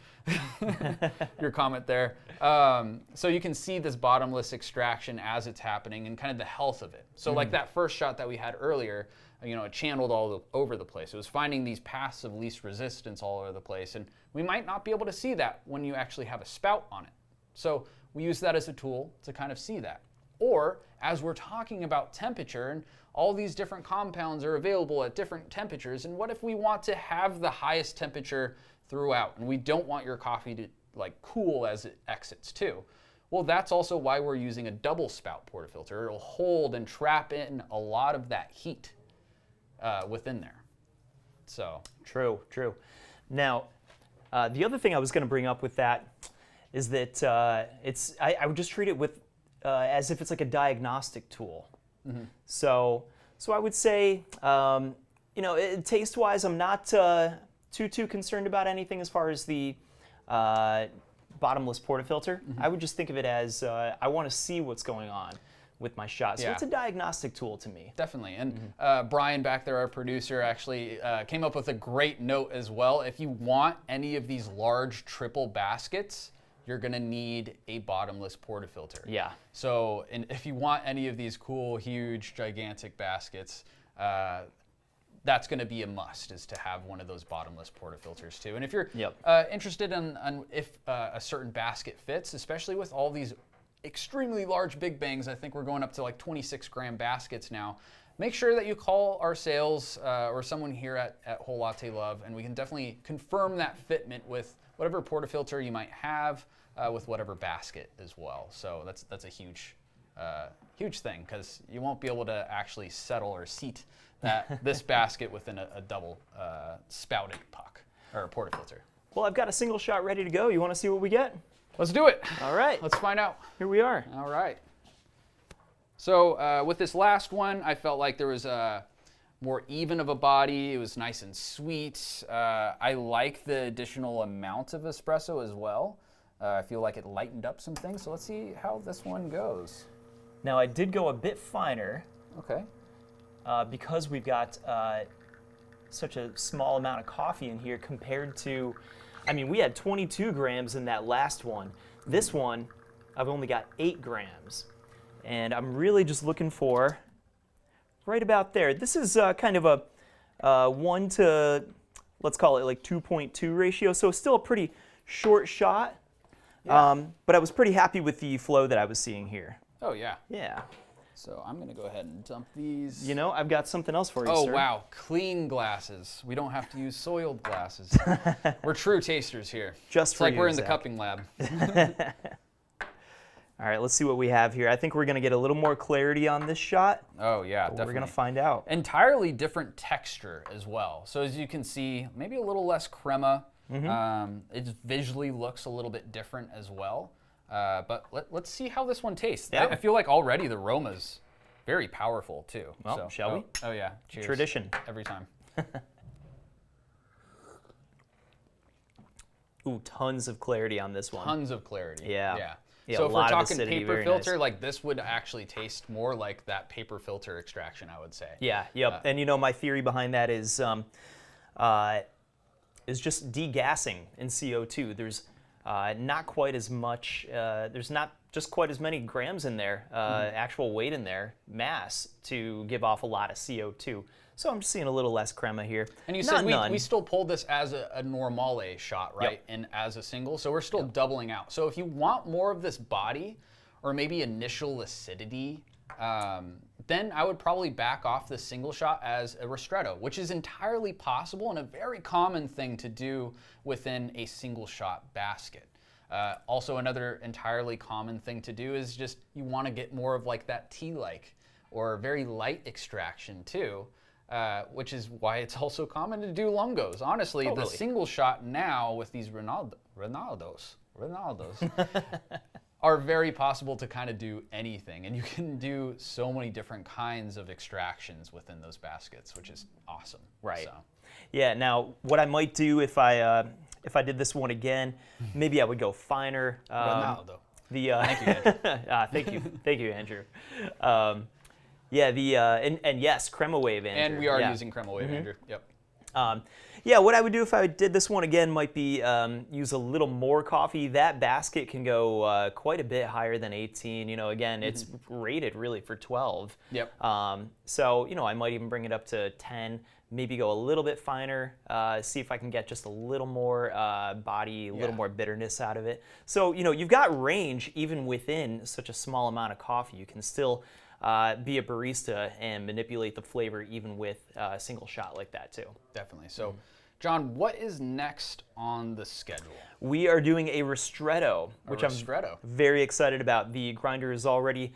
your comment there. So you can see this bottomless extraction as it's happening and kind of the health of it. So like that first shot that we had earlier, it channeled all over the place. It was finding these paths of least resistance all over the place, and we might not be able to see that when you actually have a spout on it. So we use that as a tool to kind of see that. Or as we're talking about temperature, and all these different compounds are available at different temperatures, and what if we want to have the highest temperature throughout, and we don't want your coffee to like cool as it exits too? Well, that's also why we're using a double spout portafilter. It'll hold and trap in a lot of that heat within there. So True. Now, the other thing I was going to bring up with that is that I would just treat it with as if it's like a diagnostic tool. So I would say, taste-wise, I'm not too concerned about anything as far as the bottomless portafilter. I would just think of it as I want to see what's going on with my shot. So it's a diagnostic tool to me. Definitely. And Brian back there, our producer, actually came up with a great note as well. If you want any of these large triple baskets, you're going to need a bottomless portafilter. Yeah. So if you want any of these cool, huge, gigantic baskets, that's going to be a must, is to have one of those bottomless portafilters too. And if you're interested in if a certain basket fits, especially with all these extremely large big bangs, I think we're going up to like 26-gram baskets now, make sure that you call our sales or someone here at Whole Latte Love, and we can definitely confirm that fitment with whatever portafilter you might have with whatever basket as well. So that's a huge thing, because you won't be able to actually settle or seat this basket within a double spouted puck or portafilter. Well, I've got a single shot ready to go. You want to see what we get? Let's do it. All right. Let's find out. Here we are. All right. So with this last one, I felt like there was more even of a body. It was nice and sweet. I like the additional amount of espresso as well. I feel like it lightened up some things. So let's see how this one goes. Now, I did go a bit finer. Okay. Because we've got such a small amount of coffee in here compared to, we had 22 grams in that last one. This one, I've only got 8 grams. And I'm really just looking for right about there. This is kind of a 1 to, let's call it like 2.2 ratio, so still a pretty short shot. Yeah. But I was pretty happy with the flow that I was seeing here. Oh, yeah. Yeah. So I'm going to go ahead and dump these. I've got something else for you, Oh, sir. wow. Clean glasses. We don't have to use soiled glasses. We're true tasters here. Just for you, It's like we're in the Zach. cupping lab. All right, let's see what we have here. I think we're going to get a little more clarity on this shot. Oh, yeah, definitely. We're going to find out. Entirely different texture as well. So as you can see, maybe a little less crema. It visually looks a little bit different as well. But let's see how this one tastes. Yeah. I feel like already the aroma's very powerful too. Well, So, shall we? Oh yeah, cheers. Tradition. Every time. Ooh, tons of clarity on this one. Tons of clarity. Yeah. Yeah, So a if we're lot of talking acidity, paper very filter, nice. like this would actually taste more like that paper filter extraction, I would say. Yeah, yep. And my theory behind that is just degassing in CO2. There's not quite as much, there's not just quite as many grams in there, actual weight in there, mass, to give off a lot of CO2. So I'm just seeing a little less crema here. And you Not said none. we still pulled this as a normale shot, right? Yep. And as a single, so we're still doubling out. So if you want more of this body, or maybe initial acidity, then I would probably back off the single shot as a ristretto, which is entirely possible and a very common thing to do within a single shot basket. Also, another entirely common thing to do is just you want to get more of like that tea-like or very light extraction too, which is why it's also common to do lungos. Honestly, Totally. the single shot now with these Ronaldos are very possible to kind of do anything, and you can do so many different kinds of extractions within those baskets, which is awesome. Right. So. Yeah. Now, what I might do if I did this one again, maybe I would go finer. Ronaldo. Thank you, thank you, Andrew. And yes, crema wave, Andrew. And we are using crema wave, Andrew. Yep. What I would do if I did this one again might be use a little more coffee. That basket can go quite a bit higher than 18. Again, it's rated really for 12. Yep. So I might even bring it up to 10. Maybe go a little bit finer. See if I can get just a little more body, a little more bitterness out of it. So you've got range even within such a small amount of coffee. You can still be a barista and manipulate the flavor even with a single shot like that too. Definitely. So John, what is next on the schedule? We are doing a ristretto, which I'm very excited about. The grinder is already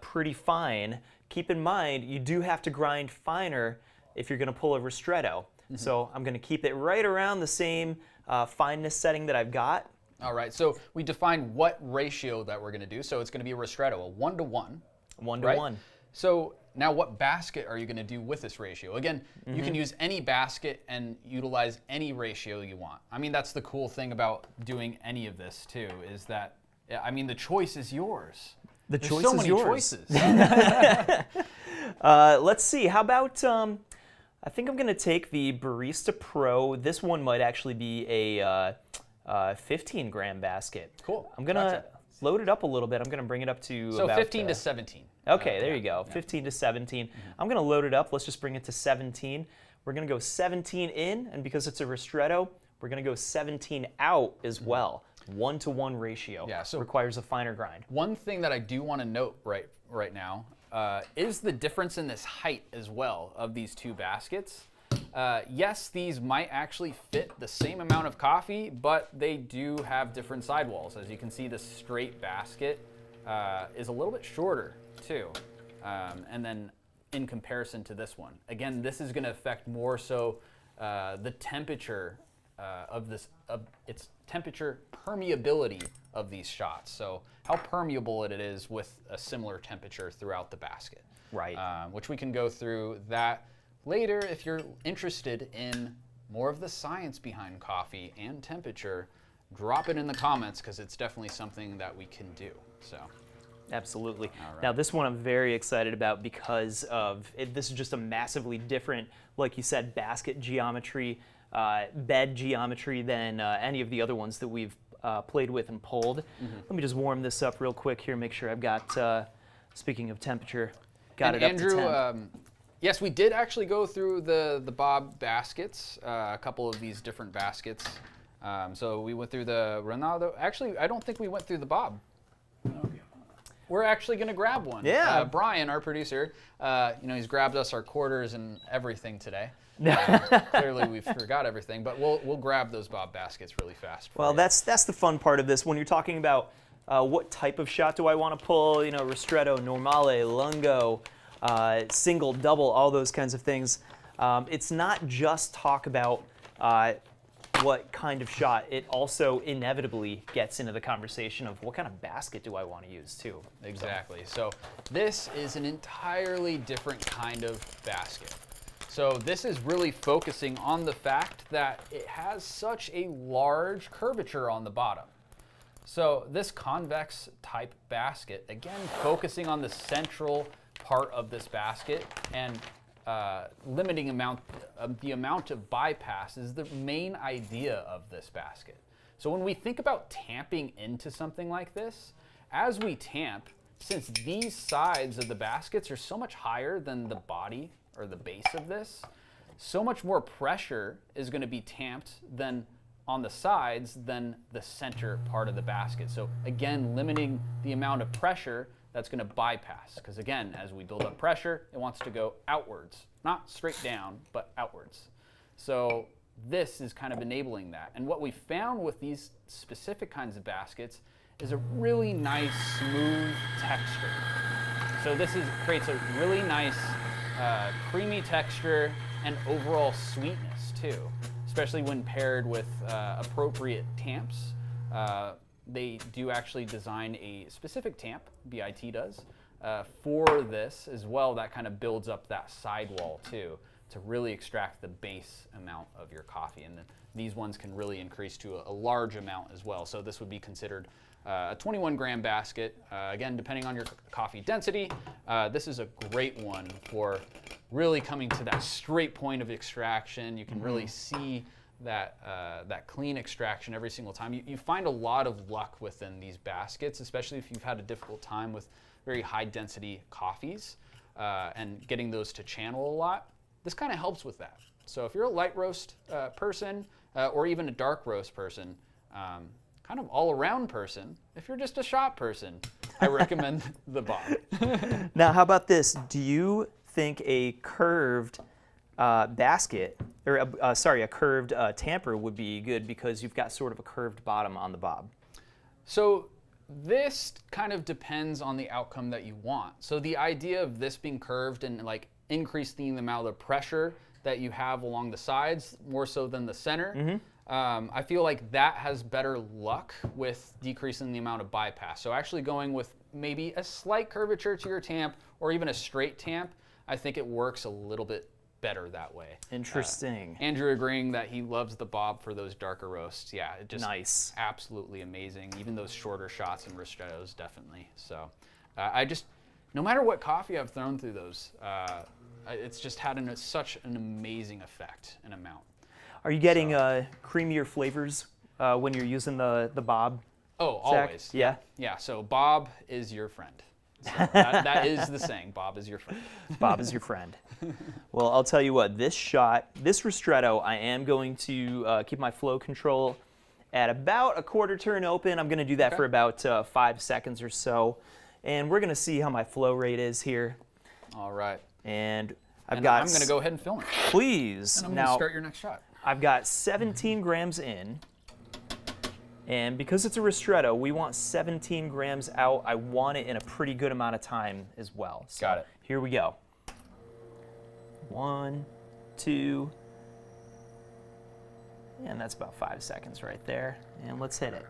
pretty fine. Keep in mind, you do have to grind finer if you're going to pull a ristretto. So I'm going to keep it right around the same fineness setting that I've got. All right, so we defined what ratio that we're going to do. So it's going to be a ristretto, a 1-to-1. 1-to-1. So now what basket are you going to do with this ratio? Again, you can use any basket and utilize any ratio you want. I mean, that's the cool thing about doing any of this too, is that, I mean, the choice is yours. There's so is many yours. choices. Let's see, how about, I think I'm going to take the Barista Pro. This one might actually be a 15-gram basket. Cool. I'm going to load it up a little bit. I'm going to bring it up to so about 15 to 17. Okay, there you go. 15 to 17. I'm going to load it up. Let's just bring it to 17. We're going to go 17 in, and because it's a ristretto, we're going to go 17 out as well. 1-to-1 ratio. Yeah, so requires a finer grind. One thing that I do want to note right now is the difference in this height as well of these two baskets. Yes, these might actually fit the same amount of coffee, but they do have different sidewalls. As you can see, the straight basket is a little bit shorter too. And then in comparison to this one, again, this is going to affect more so the temperature of its temperature permeability of these shots. So how permeable it is with a similar temperature throughout the basket. Right. Which we can go through that later if you're interested in more of the science behind coffee and temperature. Drop it in the comments because it's definitely something that we can do. So. Absolutely. Right. Now this one I'm very excited about because of this is just a massively different, like you said, basket geometry, bed geometry than any of the other ones that we've played with and pulled. Let me just warm this up real quick here, make sure I've got, speaking of temperature, got and it Andrew, up to 10. Yes, we did actually go through the Bob baskets, a couple of these different baskets. So we went through the Ronaldo. Actually, I don't think we went through the Bob. We're actually going to grab one. Yeah. Brian, our producer, he's grabbed us our quarters and everything today. Clearly, we forgot everything, but we'll grab those Bob baskets really fast. Well, that's the fun part of this. When you're talking about what type of shot do I want to pull, ristretto, normale, lungo, single, double, all those kinds of things. It's not just talk about what kind of shot. It also inevitably gets into the conversation of what kind of basket do I want to use too. Exactly. So this is an entirely different kind of basket. So this is really focusing on the fact that it has such a large curvature on the bottom. So this convex type basket, again, focusing on the central part of this basket and limiting the amount of bypass is the main idea of this basket. So when we think about tamping into something like this, as we tamp, since these sides of the baskets are so much higher than the body or the base of this, so much more pressure is going to be tamped than on the sides than the center part of the basket. So again, limiting the amount of pressure that's going to bypass, because again, as we build up pressure, it wants to go outwards, not straight down, but outwards. So this is kind of enabling that. And what we found with these specific kinds of baskets is a really nice, smooth texture. So this creates a really nice, creamy texture and overall sweetness too, especially when paired with appropriate tamps. They do actually design a specific tamp, BIT does, for this as well. That kind of builds up that sidewall too, to really extract the base amount of your coffee. And these ones can really increase to a large amount as well. So this would be considered a 21-gram basket. Again, depending on your coffee density, this is a great one for really coming to that straight point of extraction. You can really see that clean extraction every single time. You find a lot of luck within these baskets, especially if you've had a difficult time with very high density coffees and getting those to channel a lot. This kind of helps with that. So if you're a light roast person or even a dark roast person, kind of all around person, if you're just a shot person, I recommend the Bob. Now, how about this? Do you think a curved basket, or a curved tamper would be good because you've got sort of a curved bottom on the bob. So this kind of depends on the outcome that you want. So the idea of this being curved and like increasing the amount of pressure that you have along the sides more so than the center, I feel like that has better luck with decreasing the amount of bypass. So actually going with maybe a slight curvature to your tamp or even a straight tamp, I think it works a little bit better that way. Interesting. Andrew agreeing that he loves the bob for those darker roasts. Yeah, it just nice. Absolutely amazing. Even those shorter shots and ristrettos, definitely. So I just, no matter what coffee I've thrown through those, it's just had such an amazing effect and amount. Are you getting creamier flavors when you're using the bob? Oh, Zach? always. Yeah. Yeah. So Bob is your friend. So that is the saying. Bob is your friend. Bob is your friend. Well, I'll tell you what. This ristretto, I am going to keep my flow control at about a quarter turn open. I'm going to do that for about 5 seconds or so, and we're going to see how my flow rate is here. All right. And I'm going to go ahead and film it. Please. And I'm going to start your next shot. I've got 17 grams in. And because it's a ristretto, we want 17 grams out. I want it in a pretty good amount of time as well. So got it. Here we go. 1, 2, and that's about 5 seconds right there. And let's hit it.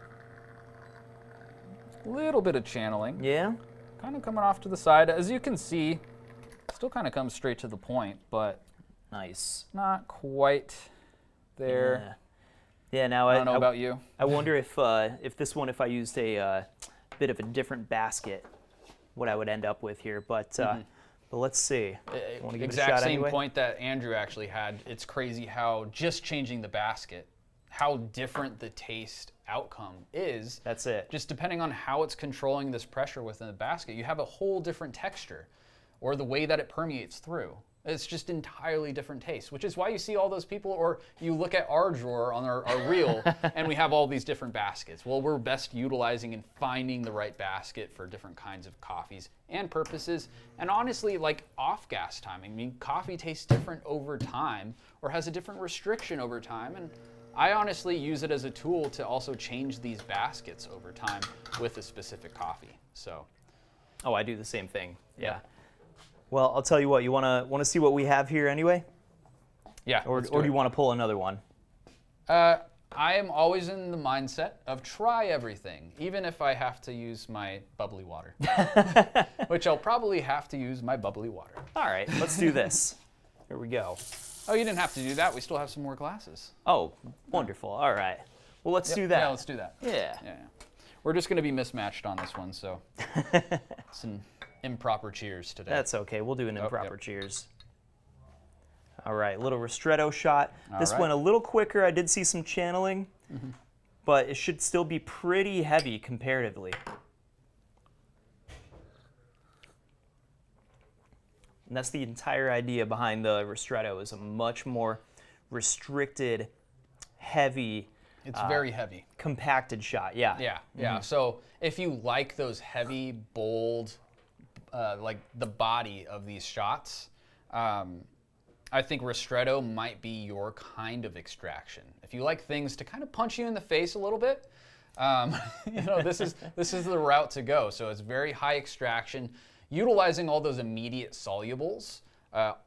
A little bit of channeling. Yeah? Kind of coming off to the side. As you can see, still kind of comes straight to the point, but nice. Not quite there. Yeah. Yeah, now I don't know about you. I wonder if this one, if I used a bit of a different basket, what I would end up with here. But let's see. Want to give exact it a shot same anyway? point that Andrew actually had. It's crazy how just changing the basket, how different the taste outcome is. That's it. Just depending on how it's controlling this pressure within the basket, you have a whole different texture, or the way that it permeates through. It's just entirely different taste, which is why you see all those people, or you look at our drawer on our reel, and we have all these different baskets. Well, we're best utilizing and finding the right basket for different kinds of coffees and purposes. And honestly, like off-gas timing, I mean, coffee tastes different over time or has a different restriction over time. And I honestly use it as a tool to also change these baskets over time with a specific coffee. So. Oh, I do the same thing. Yeah. Well, I'll tell you what. You want to see what we have here anyway? Yeah. Or do you want to pull another one? I am always in the mindset of try everything, even if I have to use my bubbly water, which I'll probably have to use my bubbly water. All right, let's do this. Here we go. Oh, you didn't have to do that. We still have some more glasses. Oh, wonderful. All right. Well, let's do that. Yeah, let's do that. Yeah. We're just going to be mismatched on this one, so it's an improper cheers today. That's okay. We'll do an improper cheers. All right, little ristretto shot. This went a little quicker. I did see some channeling, but it should still be pretty heavy comparatively. And that's the entire idea behind the ristretto, is a much more restricted, heavy, it's very heavy. Compacted shot, yeah. Yeah. So if you like those heavy, bold, like the body of these shots, I think ristretto might be your kind of extraction. If you like things to kind of punch you in the face a little bit, this is the route to go. So it's very high extraction, utilizing all those immediate solubles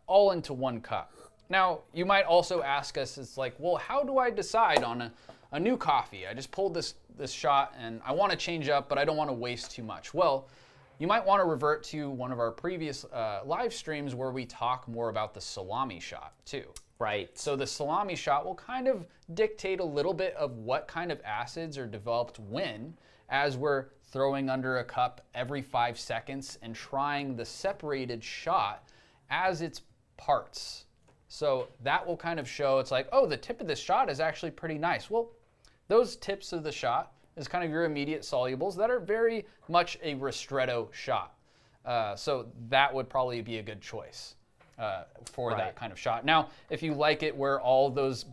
all into one cup. Now, you might also ask us, it's like, well, how do I decide on a new coffee? I just pulled this shot and I want to change up, but I don't want to waste too much. Well, you might want to revert to one of our previous live streams where we talk more about the salami shot too. Right. So the salami shot will kind of dictate a little bit of what kind of acids are developed when, as we're throwing under a cup every 5 seconds and trying the separated shot as its parts. So that will kind of show, it's like, oh, the tip of this shot is actually pretty nice. Well, those tips of the shot is kind of your immediate solubles that are very much a ristretto shot. So that would probably be a good choice for that kind of shot. Now, if you like it where all those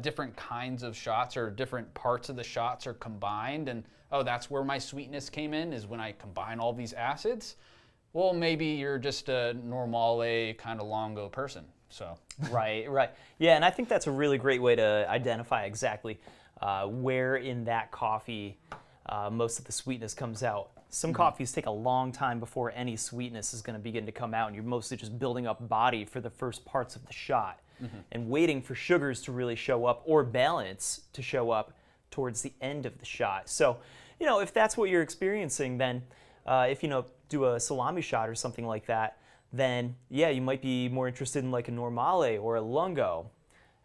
different kinds of shots or different parts of the shots are combined and, oh, that's where my sweetness came in, is when I combine all these acids, Well, maybe you're just a normale kind of longo person, so. Right, right. Yeah, and I think that's a really great way to identify exactly where in that coffee most of the sweetness comes out. Some coffees take a long time before any sweetness is going to begin to come out, and you're mostly just building up body for the first parts of the shot and waiting for sugars to really show up or balance to show up towards the end of the shot. So, if that's what you're experiencing, then if do a salami shot or something like that, then yeah, you might be more interested in like a normale or a lungo.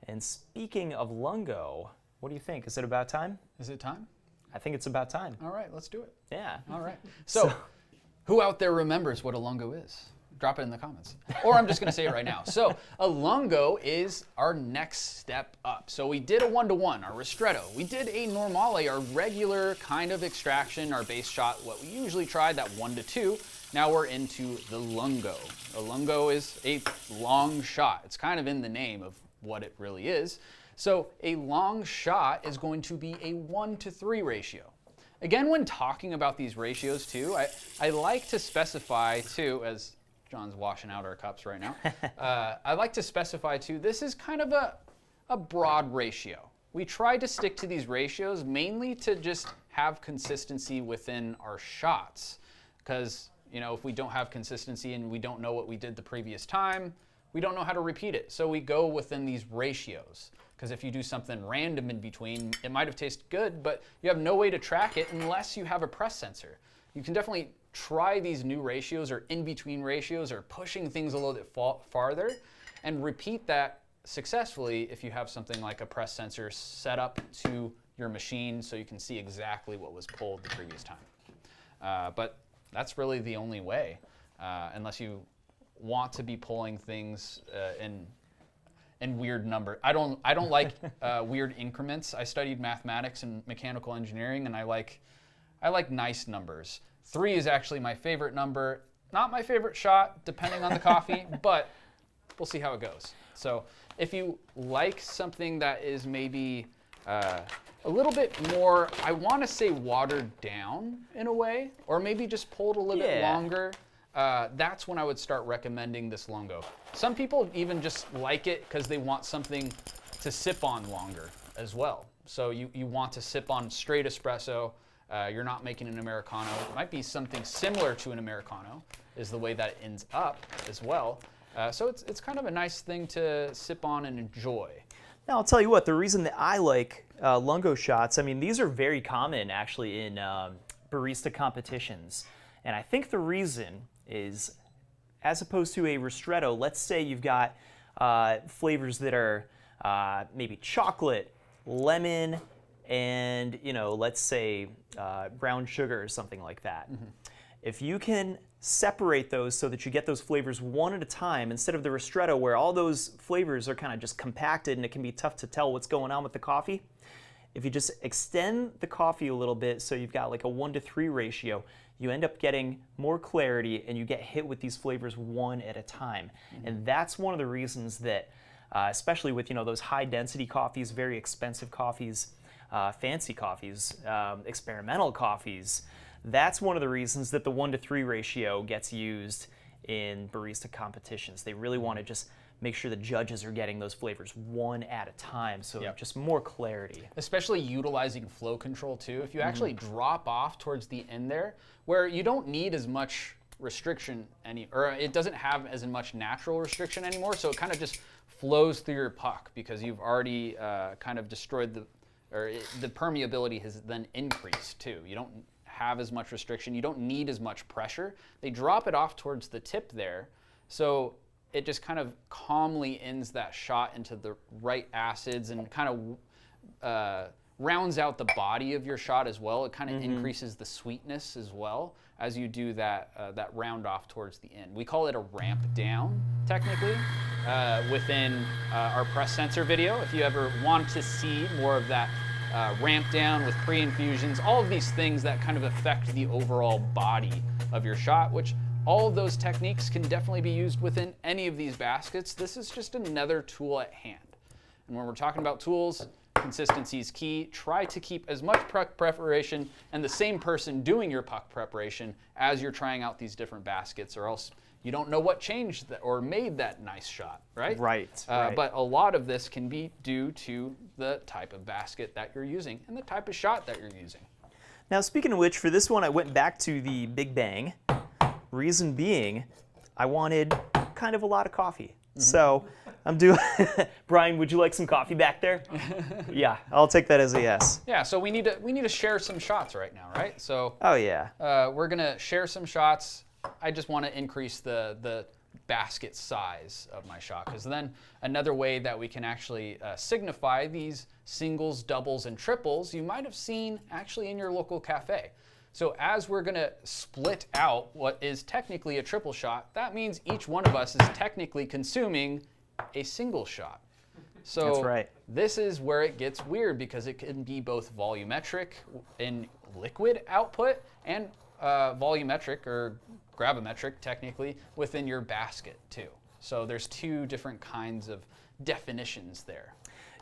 And speaking of lungo, what do you think? Is it about time? Is it time? I think it's about time. All right, let's do it. Yeah. All right. So who out there remembers what a lungo is? Drop it in the comments. Or I'm just going to say it right now. So a lungo is our next step up. So we did a 1-to-1, our ristretto. We did a normale, our regular kind of extraction, our base shot, what we usually tried, that 1-to-2. Now we're into the lungo. A lungo is a long shot. It's kind of in the name of what it really is. So a long shot is going to be a 1-to-3 ratio. Again, when talking about these ratios too, I like to specify too, as John's washing out our cups right now, I like to specify too, this is kind of a broad ratio. We try to stick to these ratios mainly to just have consistency within our shots. Because, if we don't have consistency and we don't know what we did the previous time, we don't know how to repeat it. So we go within these ratios. Because if you do something random in between, it might have tasted good, but you have no way to track it unless you have a press sensor. You can definitely try these new ratios or in-between ratios or pushing things a little bit farther and repeat that successfully if you have something like a press sensor set up to your machine so you can see exactly what was pulled the previous time. But that's really the only way, unless you want to be pulling things in weird number. I don't like weird increments. I studied mathematics and mechanical engineering, and I like nice numbers. 3 is actually my favorite number. Not my favorite shot, depending on the coffee, but we'll see how it goes. So if you like something that is maybe a little bit more, I want to say watered down in a way, or maybe just pulled a little bit longer, that's when I would start recommending this lungo. Some people even just like it because they want something to sip on longer as well. So you want to sip on straight espresso. You're not making an Americano. It might be something similar to an Americano is the way that it ends up as well. So it's kind of a nice thing to sip on and enjoy. Now, I'll tell you what, the reason that I like lungo shots, these are very common actually in barista competitions. And I think the reason is, as opposed to a ristretto, let's say you've got flavors that are maybe chocolate, lemon, and let's say brown sugar or something like that. If you can separate those so that you get those flavors one at a time instead of the ristretto where all those flavors are kind of just compacted and it can be tough to tell what's going on with the coffee, if you just extend the coffee a little bit so you've got like a 1-to-3 ratio, you end up getting more clarity and you get hit with these flavors one at a time. And that's one of the reasons that, especially with those high density coffees, very expensive coffees, fancy coffees, experimental coffees, that's one of the reasons that the 1-to-3 ratio gets used in barista competitions. They really want to just make sure the judges are getting those flavors one at a time, so just more clarity. Especially utilizing flow control too. If you actually drop off towards the end there, where you don't need as much restriction or it doesn't have as much natural restriction anymore, so it kind of just flows through your puck because you've already kind of destroyed the permeability has then increased too. You don't have as much restriction, you don't need as much pressure. They drop it off towards the tip there, so it just kind of calmly ends that shot into the right acids and kind of rounds out the body of your shot as well. It kind of increases the sweetness as well as you do that round off towards the end. We call it a ramp down, technically, within our press sensor video. If you ever want to see more of that ramp down with pre-infusions, all of these things that kind of affect the overall body of your shot, which all of those techniques can definitely be used within any of these baskets. This is just another tool at hand. And when we're talking about tools, consistency is key. Try to keep as much puck preparation and the same person doing your puck preparation as you're trying out these different baskets, or else you don't know what changed or made that nice shot, right? Right. But a lot of this can be due to the type of basket that you're using and the type of shot that you're using. Now, speaking of which, for this one, I went back to the Big Bang. Reason being, I wanted kind of a lot of coffee. So I'm doing. Brian, would you like some coffee back there? Yeah, I'll take that as a yes. Yeah, so we need to share some shots right now, right? So Oh yeah. we're gonna share some shots. I just want to increase the basket size of my shot, because then another way that we can actually signify these singles, doubles, and triples you might have seen actually in your local cafe. So as we're going to split out what is technically a triple shot, that means each one of us is technically consuming a single shot. So That's right. This is where it gets weird, because it can be both volumetric in liquid output and volumetric or gravimetric technically within your basket too. So there's two different kinds of definitions there.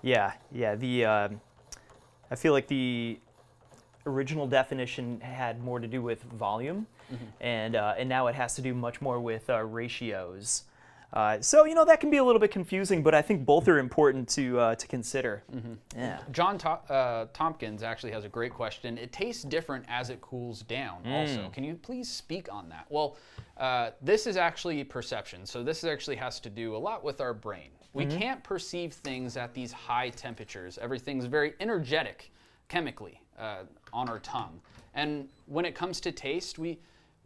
Yeah. I feel like the original definition had more to do with volume, and now it has to do much more with ratios. So that can be a little bit confusing, but I think both are important to consider. Yeah. John Tompkins actually has a great question. It tastes different as it cools down also. Can you please speak on that? Well, this is actually perception. So this actually has to do a lot with our brain. We can't perceive things at these high temperatures. Everything's very energetic chemically on our tongue. And when it comes to taste, we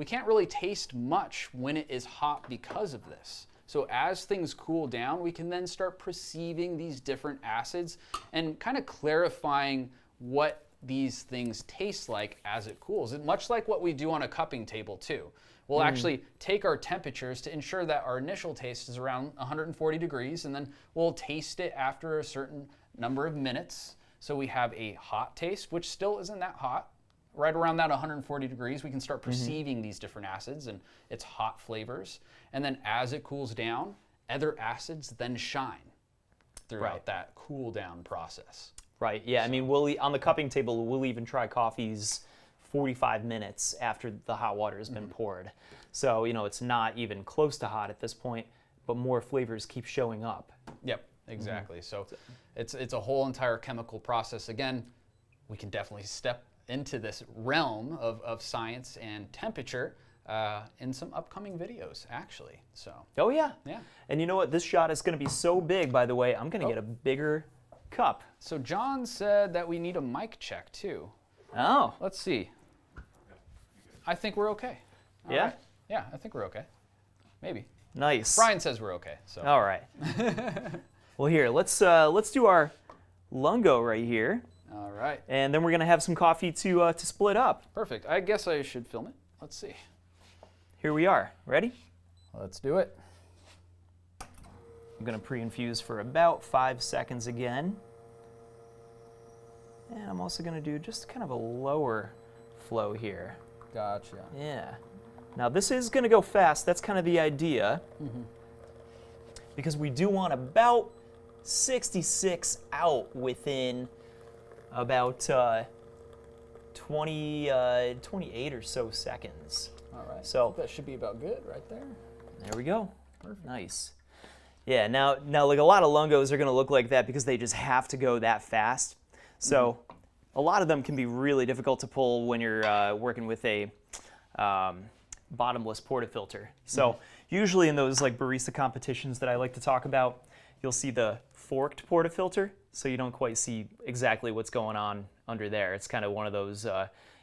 can't really taste much when it is hot because of this. So as things cool down, we can then start perceiving these different acids and kind of clarifying what these things taste like as it cools. And much like what we do on a cupping table too. We'll actually take our temperatures to ensure that our initial taste is around 140 degrees, and then we'll taste it after a certain number of minutes. So we have a hot taste, which still isn't that hot. Right around that 140 degrees, we can start perceiving these different acids and its hot flavors. And then as it cools down, other acids then shine throughout that cool down process. Right. Yeah. I mean, on the cupping table, we'll even try coffees 45 minutes after the hot water has been poured. So, it's not even close to hot at this point, but more flavors keep showing up. Yep, exactly. So it's a whole entire chemical process. Again, we can definitely step into this realm of science and temperature in some upcoming videos, actually. So. Oh yeah. Yeah. And you know what? This shot is going to be so big, by the way, I'm going to get a bigger cup. So John said that we need a mic check too. Oh. Let's see. I think we're okay. Yeah? Right. Yeah, I think we're okay. Maybe. Nice. Brian says we're okay. So. All right. Well, here, let's do our lungo right here. All right. And then we're going to have some coffee to split up. Perfect. I guess I should film it. Let's see. Here we are. Ready? Let's do it. I'm going to pre-infuse for about 5 seconds again. And I'm also going to do just kind of a lower flow here. Gotcha. Yeah. Now this is going to go fast. That's kind of the idea. Because we do want about 66 out within about 28 or so seconds. All right. So that should be about good right there. There we go. Perfect. Nice. Yeah, now like a lot of lungos are going to look like that because they just have to go that fast. So a lot of them can be really difficult to pull when you're working with a bottomless portafilter. So usually in those like barista competitions that I like to talk about, you'll see the forked portafilter, so you don't quite see exactly what's going on under there. It's kind of one of those,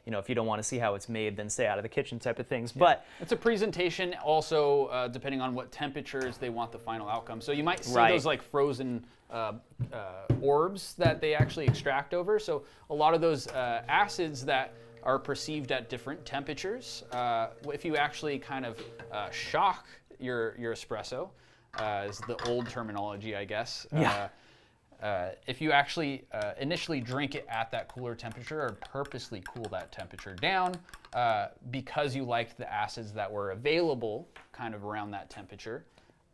if you don't want to see how it's made, then stay out of the kitchen type of things. Yeah. But it's a presentation also, depending on what temperatures they want the final outcome. So you might see those like frozen orbs that they actually extract over. So a lot of those acids that are perceived at different temperatures, if you actually kind of shock your espresso, is the old terminology, I guess. If you actually initially drink it at that cooler temperature or purposely cool that temperature down because you liked the acids that were available kind of around that temperature,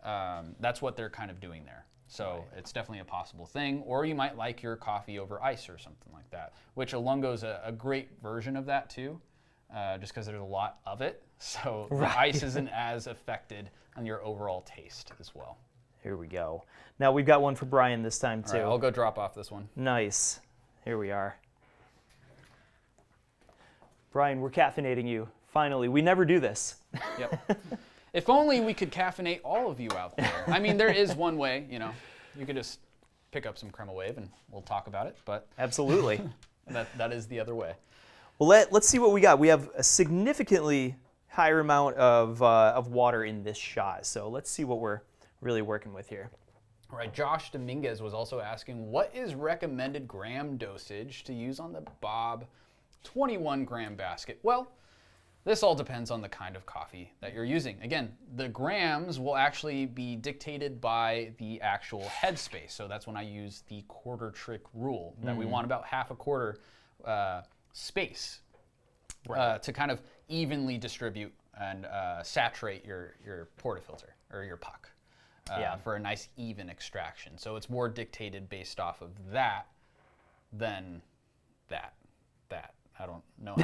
that's what they're kind of doing there. So it's definitely a possible thing. Or you might like your coffee over ice or something like that, which a lungo is a great version of that too, just because there's a lot of it. So the ice isn't as affected on your overall taste as well. Here we go. Now we've got one for Brian this time too. All right, I'll go drop off this one. Nice. Here we are. Brian, we're caffeinating you. Finally, we never do this. Yep. If only we could caffeinate all of you out there. I mean, there is one way, you know. You could just pick up some Crema Wave and we'll talk about it, but absolutely. that is the other way. Well, let's see what we got. We have a significantly higher amount of water in this shot, so let's see what we're really working with here. All right, Josh Dominguez was also asking, what is recommended gram dosage to use on the Bob 21 gram basket? Well, this all depends on the kind of coffee that you're using. Again, the grams will actually be dictated by the actual headspace. So that's when I use the quarter trick rule, that we want about half a quarter space to kind of evenly distribute and saturate your portafilter or your puck for a nice even extraction. So it's more dictated based off of that than that. I don't know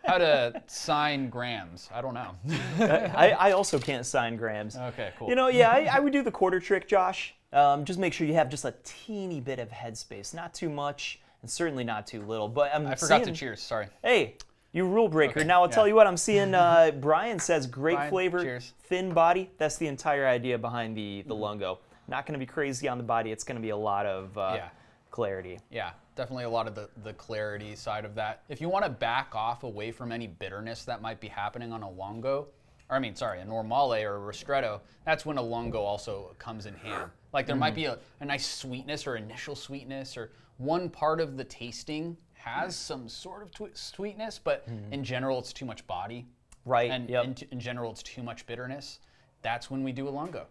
how to sign grams. I don't know. I also can't sign grams. Okay, cool. You know, yeah, I would do the quarter trick, Josh. Just make sure you have just a teeny bit of headspace, not too much, and certainly not too little. But I forgot to cheers. Sorry. Hey, you rule breaker. Okay, now I'll tell you what. I'm seeing Brian says great flavor, cheers. Thin body. That's the entire idea behind the lungo. Not going to be crazy on the body. It's going to be a lot of clarity. Yeah, definitely a lot of the clarity side of that. If you want to back off away from any bitterness that might be happening on a lungo, or a normale or a ristretto, that's when a lungo also comes in hand. Like there might be a nice sweetness or initial sweetness, or one part of the tasting has some sort of sweetness, but in general it's too much body. Right. And in general it's too much bitterness. That's when we do a lungo.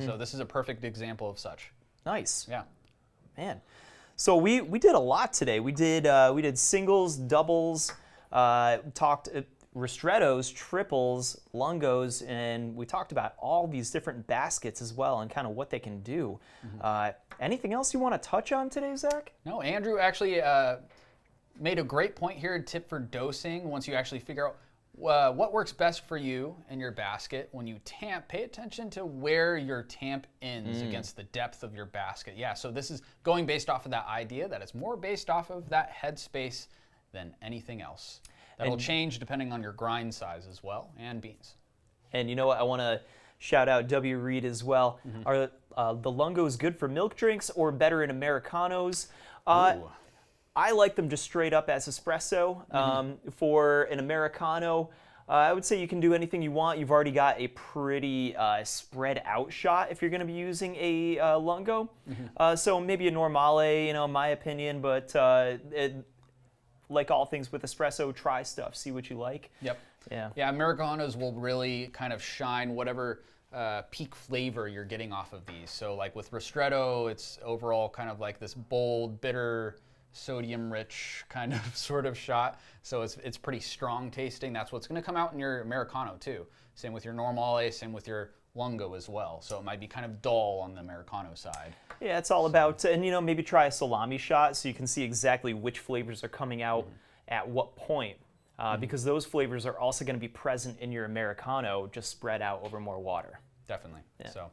So this is a perfect example of such. Nice. Yeah. Man. So we did a lot today. We did singles, doubles, talked ristrettos, triples, lungos, and we talked about all these different baskets as well and kind of what they can do. Anything else you want to touch on today, Zach? No, Andrew actually made a great point here, a tip for dosing. Once you actually figure out what works best for you and your basket, when you tamp, pay attention to where your tamp ends against the depth of your basket. Yeah, so this is going based off of that idea that it's more based off of that headspace than anything else. That'll change depending on your grind size as well, and beans. And you know what? I want to shout out W. Reed as well. Are the lungos good for milk drinks or better in Americanos? I like them just straight up as espresso. For an Americano, I would say you can do anything you want. You've already got a pretty spread out shot if you're going to be using a lungo. So maybe a normale, in my opinion, but like all things with espresso, try stuff, see what you like. Yep. Yeah, Americanos will really kind of shine whatever peak flavor you're getting off of these. So like with ristretto, it's overall kind of like this bold, bitter, sodium-rich kind of sort of shot. So it's pretty strong tasting. That's what's going to come out in your Americano too. Same with your normale, same with your lungo as well. So it might be kind of dull on the Americano side. Yeah, it's all about, and maybe try a salami shot so you can see exactly which flavors are coming out at what point. Because those flavors are also going to be present in your Americano, just spread out over more water. Definitely. Yeah. So,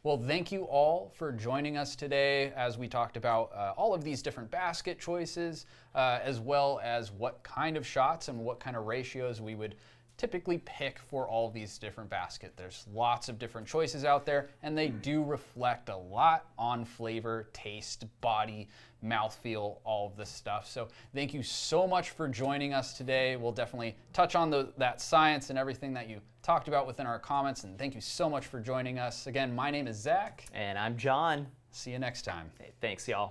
well, thank you all for joining us today as we talked about all of these different basket choices, as well as what kind of shots and what kind of ratios we would typically pick for all these different baskets. There's lots of different choices out there, and they do reflect a lot on flavor, taste, body, mouthfeel, all of this stuff. So thank you so much for joining us today. We'll definitely touch on that science and everything that you talked about within our comments, and thank you so much for joining us. Again, my name is Zach. And I'm John. See you next time. Hey, thanks, y'all.